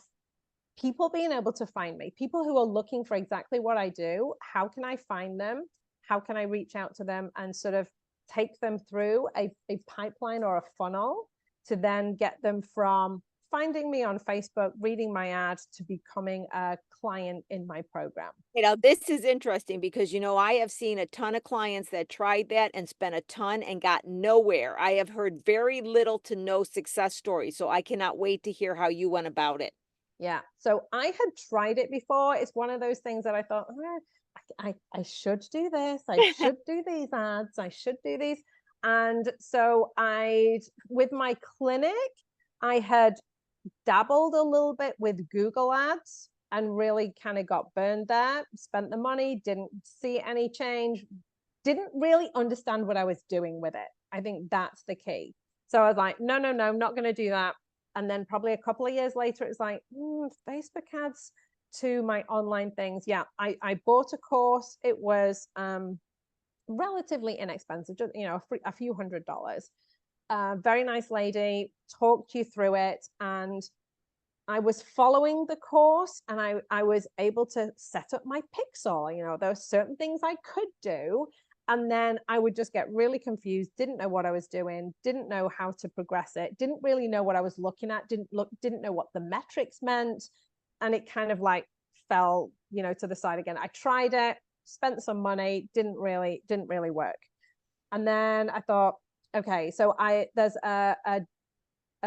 people being able to find me, people who are looking for exactly what I do. How can I find them? How can I reach out to them and sort of take them through a pipeline or a funnel to then get them from finding me on Facebook, reading my ads, to becoming a client in my program. You know, this is interesting because, you know, I have seen a ton of clients that tried that and spent a ton and got nowhere. I have heard very little to no success stories. So I cannot wait to hear how you went about it. Yeah. So I had tried it before. It's one of those things that I thought, I should do this. I should do these ads. I should do these. And so with my clinic, I had dabbled a little bit with Google ads and really kind of got burned there, spent the money, didn't see any change, didn't really understand what I was doing with it. I think that's the key. So I was like, no, I'm not going to do that. And then probably a couple of years later, it's like, Facebook ads to my online things. Yeah, I bought a course. It was relatively inexpensive, just, a few $100s. Very nice lady, talked you through it. And I was following the course, and I was able to set up my pixel. There were certain things I could do. And then I would just get really confused, didn't know what I was doing, didn't know how to progress it, didn't really know what I was looking at, didn't know what the metrics meant. And it kind of like fell, to the side again. I tried it, spent some money, didn't really work. And then I thought, okay, so there's a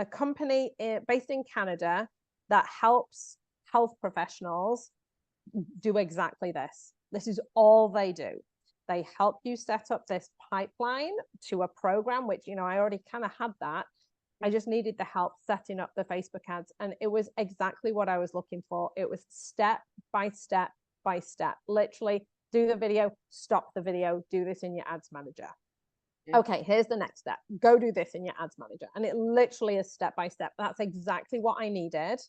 company based in Canada that helps health professionals do exactly this. This is all they do. They help you set up this pipeline to a program, which, I already kind of had that. I just needed the help setting up the Facebook ads. And it was exactly what I was looking for. It was step by step by step. Literally, do the video, stop the video, do this in your ads manager. Okay, here's the next step. Go do this in your ads manager. And it literally is step by step. That's exactly what I needed.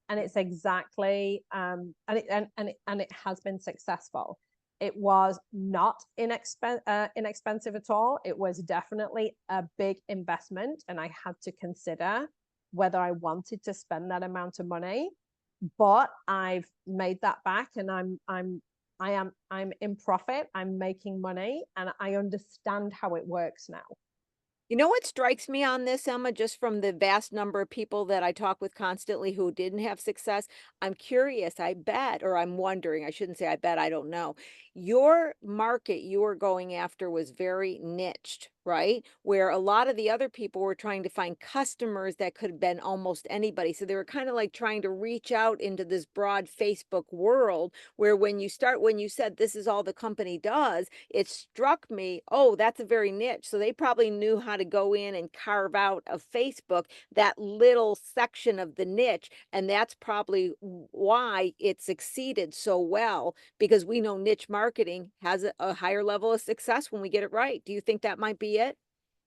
And it's exactly, and it has been successful. It was not inexpensive at all. It was definitely a big investment, and I had to consider whether I wanted to spend that amount of money. But I've made that back, and I'm in profit. I'm making money, and I understand how it works now. You know what strikes me on this, Emma, just from the vast number of people that I talk with constantly who didn't have success? I'm curious, I bet, or I'm wondering, I shouldn't say I bet, I don't know. Your market you were going after was very niched, right? Where a lot of the other people were trying to find customers that could have been almost anybody. So they were kind of like trying to reach out into this broad Facebook world where when you said this is all the company does, it struck me, oh, that's a very niche. So they probably knew how to go in and carve out of Facebook that little section of the niche. And that's probably why it succeeded so well, because we know niche marketing has a higher level of success when we get it right. Do you think that might be it?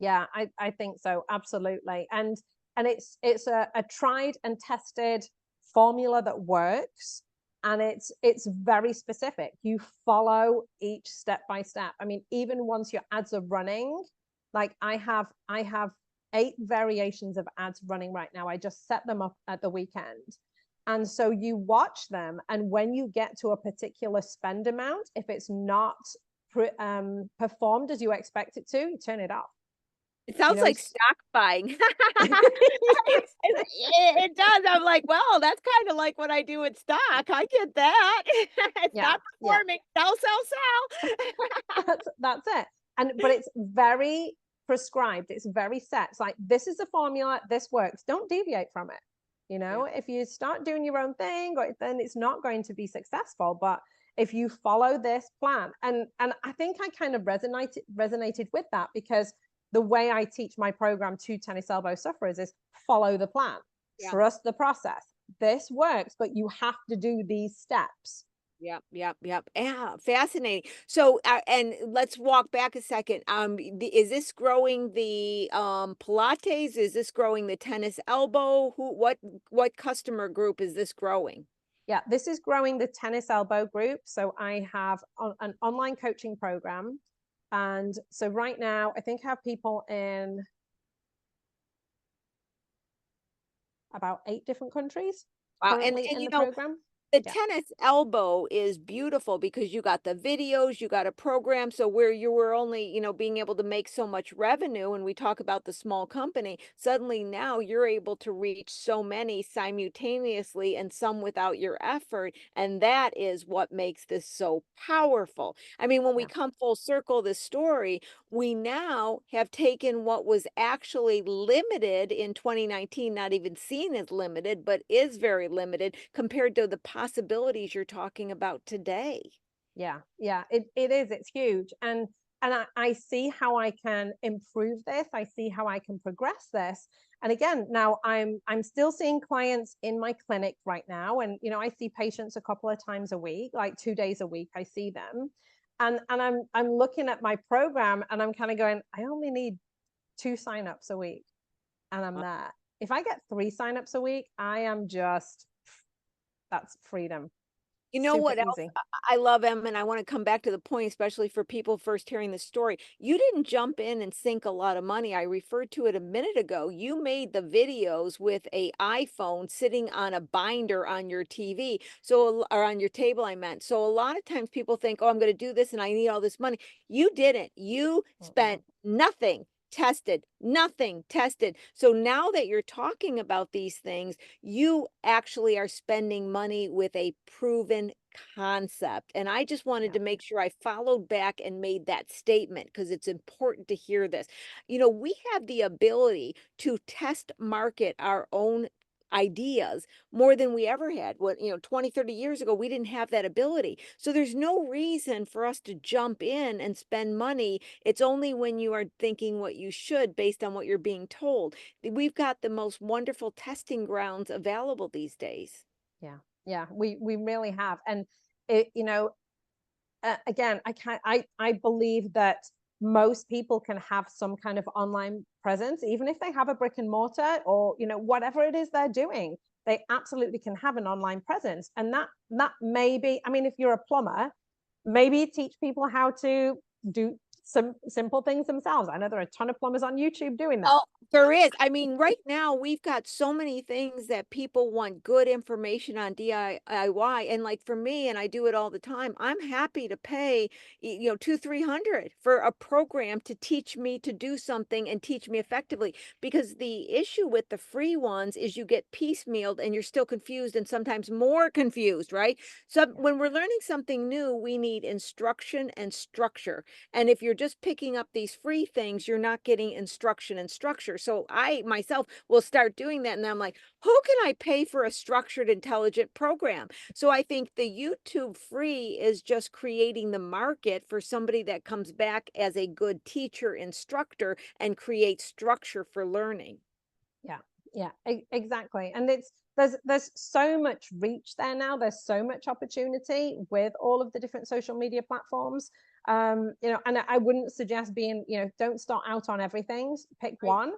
Yeah, I think so. Absolutely. And it's a tried and tested formula that works. And it's very specific. You follow each step by step. I mean, even once your ads are running, like I have 8 variations of ads running right now. I just set them up at the weekend. And so you watch them, and when you get to a particular spend amount, if it's not performed as you expect it to, you turn it off. It sounds like stock buying. It does. I'm like, well, that's kind of like what I do with stock. I get that. It's not performing. Sell, sell, sell. That's it. But it's very prescribed. It's very set. It's like, this is the formula. This works. Don't deviate from it. If you start doing your own thing, then it's not going to be successful. But if you follow this plan, and I think I kind of resonated with that, because the way I teach my program to tennis elbow sufferers is follow the plan, trust the process. This works, but you have to do these steps. Yep. Yeah, fascinating. So, and let's walk back a second. Is this growing the Pilates? Is this growing the tennis elbow? What customer group is this growing? Yeah, this is growing the tennis elbow group. So I have an online coaching program. And so right now, I think I have people in about 8 different countries Wow. currently And in you the know, program. the Yeah. tennis elbow is beautiful because you got the videos, you got a program. So where you were only, being able to make so much revenue, and we talk about the small company, suddenly now you're able to reach so many simultaneously and some without your effort. And that is what makes this so powerful. I mean, when we Yeah. come full circle, this story, we now have taken what was actually limited in 2019, not even seen as limited, but is very limited compared to the possibilities you're talking about today. Yeah, yeah, it is. It's huge, and I see how I can improve this. I see how I can progress this. And again, now I'm still seeing clients in my clinic right now, and I see patients a couple of times a week, like 2 days a week. I see them, and I'm looking at my program, and I'm kind of going, I only need 2 signups a week, and I'm there. If I get 3 signups a week, I am just that's freedom. You know Super what else easy. I love, Em, and I want to come back to the point, especially for people first hearing the story. You didn't jump in and sink a lot of money. I referred to it a minute ago. You made the videos with a iPhone sitting on a binder on your TV, or on your table, I meant. So a lot of times people think, oh, I'm going to do this and I need all this money. You didn't. You spent nothing. Tested, nothing tested. So now that you're talking about these things, you actually are spending money with a proven concept. And I just wanted Yeah. to make sure I followed back and made that statement because it's important to hear this. We have the ability to test market our own ideas more than we ever had. 20, 30 years ago, we didn't have that ability. So there's no reason for us to jump in and spend money. It's only when you are thinking what you should based on what you're being told. We've got the most wonderful testing grounds available these days. Yeah, yeah, we really have. And again, I believe that most people can have some kind of online presence, even if they have a brick and mortar, or whatever it is they're doing. They absolutely can have an online presence, and that may be, I mean, if you're a plumber, maybe teach people how to do some simple things themselves. I know there are a ton of plumbers on YouTube doing that. Oh, there is. I mean, right now we've got so many things that people want good information on DIY. And like for me, and I do it all the time, I'm happy to pay, 200, 300 for a program to teach me to do something and teach me effectively. Because the issue with the free ones is you get piecemealed and you're still confused and sometimes more confused, right? So Yeah. when we're learning something new, we need instruction and structure. And if you're just picking up these free things, you're not getting instruction and structure. So I myself will start doing that. And then I'm like, who can I pay for a structured, intelligent program? So I think the YouTube free is just creating the market for somebody that comes back as a good teacher, instructor, and creates structure for learning. Yeah, yeah, exactly. And there's so much reach there now. There's so much opportunity with all of the different social media platforms. And I wouldn't suggest being, don't start out on everything. Pick Right. one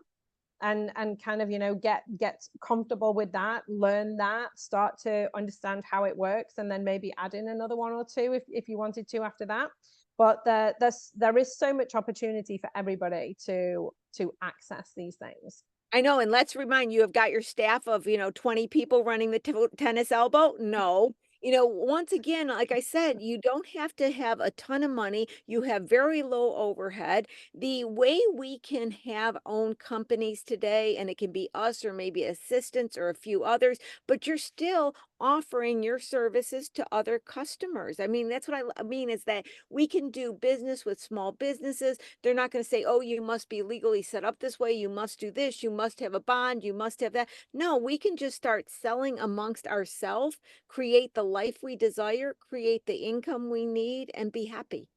and kind of, get comfortable with that, learn that, start to understand how it works, and then maybe add in another one or two if you wanted to after that. But there is so much opportunity for everybody to access these things. I know, and let's remind you have got your staff of, 20 people running the tennis elbow. No. Once again, like I said, you don't have to have a ton of money. You have very low overhead. The way we can have own companies today, and it can be us or maybe assistants or a few others, but you're still offering your services to other customers. I mean, that's what I mean is that we can do business with small businesses. They're not going to say, oh, you must be legally set up this way. You must do this. You must have a bond. You must have that. No, we can just start selling amongst ourselves, create the life we desire, create the income we need, and be happy.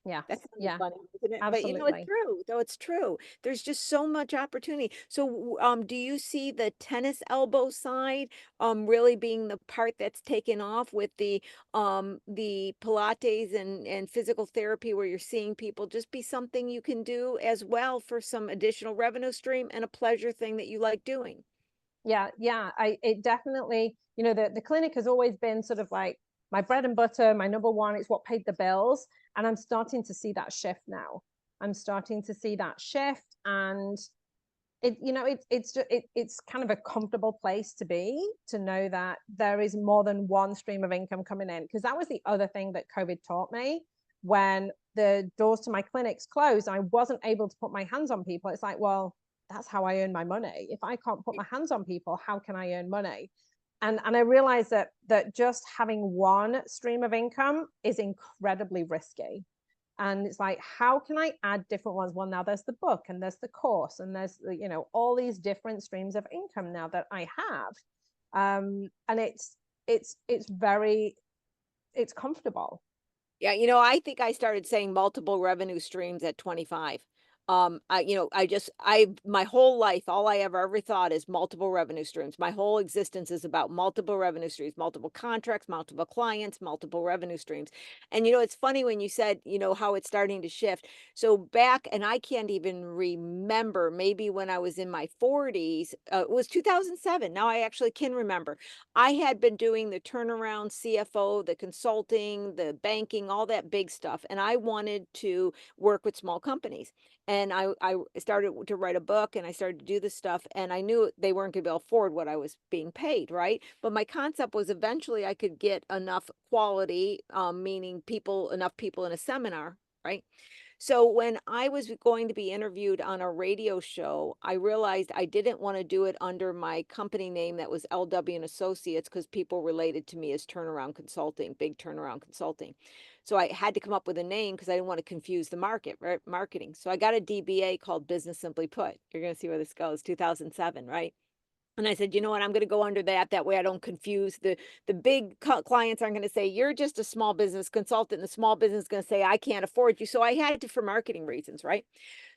Yeah, That's kind of yeah, funny, isn't it? But it's absolutely. true, though it's true. There's just so much opportunity. So, do you see the tennis elbow side, really being the part that's taken off with the Pilates and physical therapy, where you're seeing people just be something you can do as well for some additional revenue stream and a pleasure thing that you like doing? Yeah, yeah. It definitely, the clinic has always been sort of like my bread and butter, my number one. It's what paid the bills. And I'm starting to see that shift now. I'm starting to see that shift. And it's just it's kind of a comfortable place to be, to know that there is more than one stream of income coming in, because that was the other thing that COVID taught me. When the doors to my clinics closed, I wasn't able to put my hands on people. It's like, well, that's how I earn my money. If I can't put my hands on people, how can I earn money? And I realized that just having one stream of income is incredibly risky. And it's like, how can I add different ones? Well, now there's the book and there's the course and there's, all these different streams of income now that I have. And it's comfortable. Yeah, I think I started saying multiple revenue streams at 25. My whole life, all I ever thought is multiple revenue streams. My whole existence is about multiple revenue streams, multiple contracts, multiple clients, multiple revenue streams. And, it's funny when you said, how it's starting to shift. So back, and I can't even remember, maybe when I was in my 40s, it was 2007. Now I actually can remember. I had been doing the turnaround CFO, the consulting, the banking, all that big stuff. And I wanted to work with small companies. And I started to write a book and I started to do this stuff, and I knew they weren't going to be able to afford what I was being paid, right? But my concept was eventually I could get enough quality, meaning enough people in a seminar, right? So when I was going to be interviewed on a radio show, I realized I didn't want to do it under my company name that was LW and Associates, because people related to me as turnaround consulting, big turnaround consulting. So I had to come up with a name because I didn't want to confuse the market, right? Marketing. So I got a DBA called Business Simply Put. You're going to see where this goes, 2007, right? And I said, you know what, I'm going to go under that. That way I don't confuse the big clients aren't going to say, you're just a small business consultant. And the small business is going to say, I can't afford you. So I had to, for marketing reasons, right?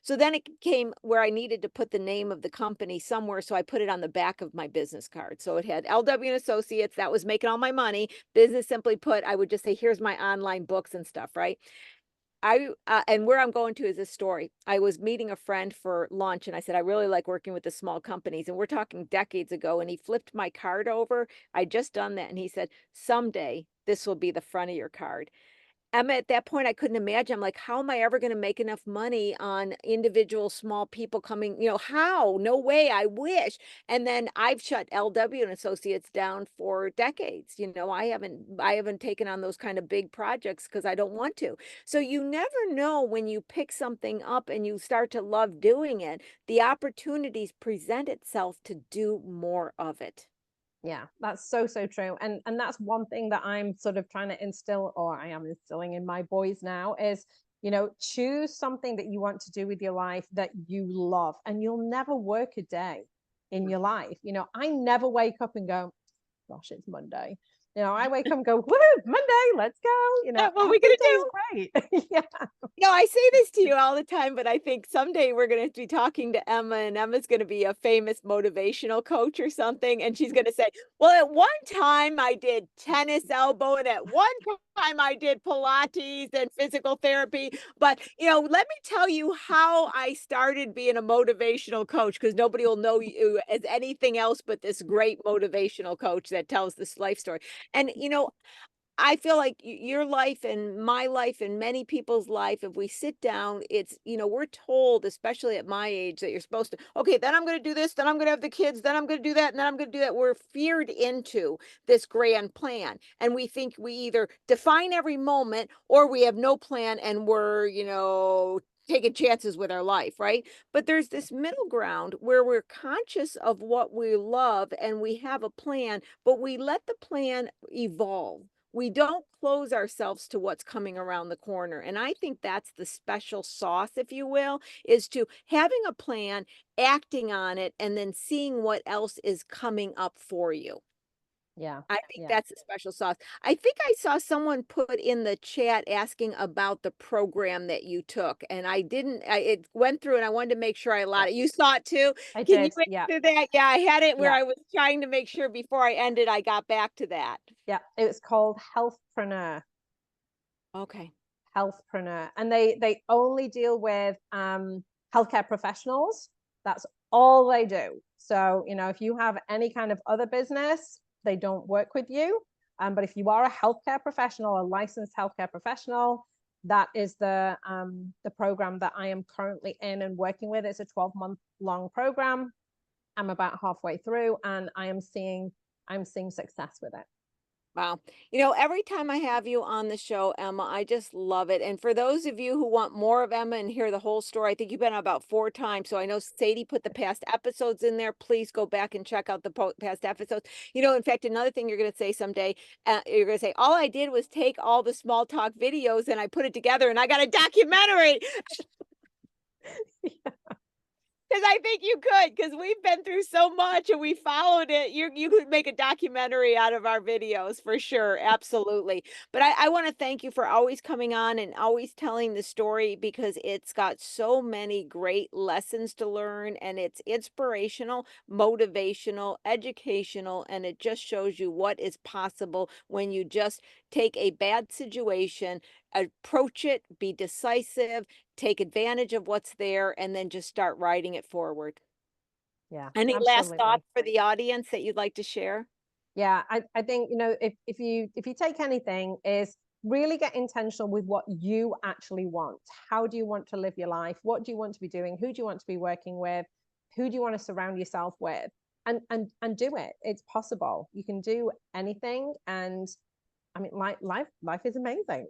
So then it came where I needed to put the name of the company somewhere. So I put it on the back of my business card. So it had LW and Associates. That was making all my money. Business Simply Put. I would just say, here's my online books and stuff, right? And where I'm going to is this story. I was meeting a friend for lunch and I said, I really like working with the small companies. And we're talking decades ago. And he flipped my card over. I just done that. And he said, someday this will be the front of your card. At that point, I couldn't imagine. I'm like, how am I ever going to make enough money on individual small people coming? How? No way. I wish. And then I've shut LW and Associates down for decades. I haven't taken on those kind of big projects because I don't want to. So you never know, when you pick something up and you start to love doing it, the opportunities present itself to do more of it. Yeah, that's so true. And that's one thing that I'm sort of trying to instill, or I am instilling in my boys now, is, choose something that you want to do with your life that you love, and you'll never work a day in your life. I never wake up and go, gosh, it's Monday. I wake up and go, woo, Monday, let's go. What are we Every gonna day do? is great. Yeah. I say this to you all the time, but I think someday we're going to be talking to Emma, and Emma's going to be a famous motivational coach or something. And she's going to say, well, at one time I did tennis elbow, and at one time I did Pilates and physical therapy. But, let me tell you how I started being a motivational coach, because nobody will know you as anything else but this great motivational coach that tells this life story. And, I feel like your life and my life and many people's life, if we sit down, it's, we're told, especially at my age, that you're supposed to, okay, then I'm going to do this, then I'm going to have the kids, then I'm going to do that, and then I'm going to do that. We're feared into this grand plan. And we think we either define every moment or we have no plan and we're, taking chances with our life, right? But there's this middle ground where we're conscious of what we love and we have a plan, but we let the plan evolve. We don't close ourselves to what's coming around the corner. And I think that's the special sauce, if you will, is to having a plan, acting on it, and then seeing what else is coming up for you. Yeah. I think that's a special sauce. I think I saw someone put in the chat asking about the program that you took, and it went through and I wanted to make sure I allowed it. You saw it too? I Can did. you answer that? Yeah, I had it where Yeah. I was trying to make sure before I ended, I got back to that. Yeah. It's called Healthpreneur. Okay. Healthpreneur. And they only deal with healthcare professionals. That's all they do. So, if you have any kind of other business, they don't work with you. But if you are a healthcare professional, a licensed healthcare professional, that is the program that I am currently in and working with. It's a 12-month long program. I'm about halfway through, and I'm seeing success with it. Wow. You know, every time I have you on the show, Emma, I just love it. And for those of you who want more of Emma and hear the whole story, I think you've been on about 4 times. So I know Sadie put the past episodes in there. Please go back and check out the past episodes. You know, in fact, another thing you're going to say someday, you're going to say, all I did was take all the small talk videos and I put it together and I got a documentary. Because I think you could, because we've been through so much and we followed it. You could make a documentary out of our videos for sure. Absolutely. But I want to thank you for always coming on and always telling the story, because it's got so many great lessons to learn, and it's inspirational, motivational, educational, and it just shows you what is possible when you just take a bad situation, approach it, be decisive, take advantage of what's there, and then just start writing it forward. Yeah, Any last absolutely. thoughts for the audience that you'd like to share? Yeah, I think, you know, if you take anything, is really get intentional with what you actually want. How do you want to live your life? What do you want to be doing? Who do you want to be working with? Who do you want to surround yourself with? And do it. It's possible. You can do anything. And I mean, life is amazing.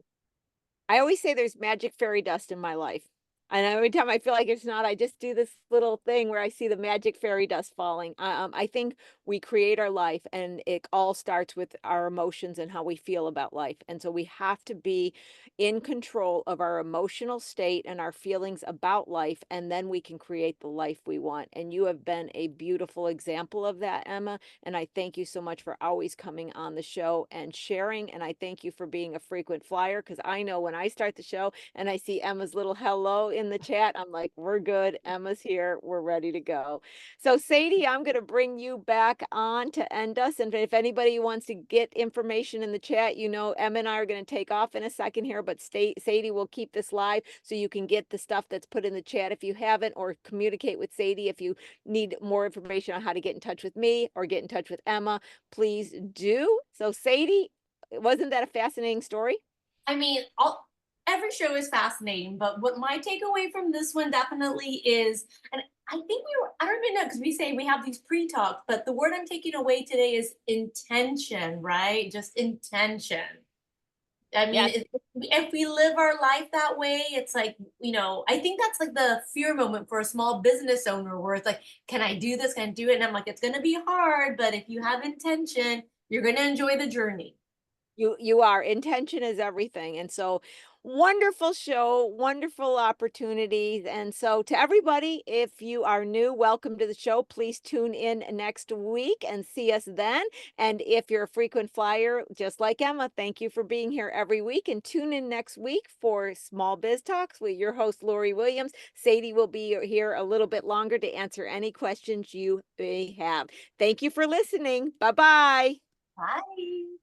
I always say there's magic fairy dust in my life. And every time I feel like it's not, I just do this little thing where I see the magic fairy dust falling. I think we create our life, and it all starts with our emotions and how we feel about life. And so we have to be in control of our emotional state and our feelings about life, and then we can create the life we want. And you have been a beautiful example of that, Emma. And I thank you so much for always coming on the show and sharing. And I thank you for being a frequent flyer, because I know when I start the show and I see Emma's little hello in the chat, I'm like, we're good. Emma's here. We're ready to go. So Sadie, I'm going to bring you back on to end us. And if anybody wants to get information in the chat, you know, Emma and I are going to take off in a second here, but Sadie will keep this live so you can get the stuff that's put in the chat if you haven't, or communicate with Sadie if you need more information on how to get in touch with me or get in touch with Emma. Please do. So Sadie, wasn't that a fascinating story? I mean, every show is fascinating, but what my takeaway from this one definitely is, and I think I don't even know, because we say we have these pre-talks, but the word I'm taking away today is intention, right? Just intention. I mean, Yes. if we live our life that way, it's like, you know, I think that's like the fear moment for a small business owner, where it's like, can I do this? Can I do it? And I'm like, it's going to be hard, but if you have intention, you're going to enjoy the journey. You are. Intention is everything. And so wonderful show, wonderful opportunities. And so to everybody, if you are new, welcome to the show. Please tune in next week and see us then. And if you're a frequent flyer, just like Emma, thank you for being here every week, and tune in next week for Small Biz Talks with your host, Lori Williams. Sadie will be here a little bit longer to answer any questions you may have. Thank you for listening. Bye-bye. Bye.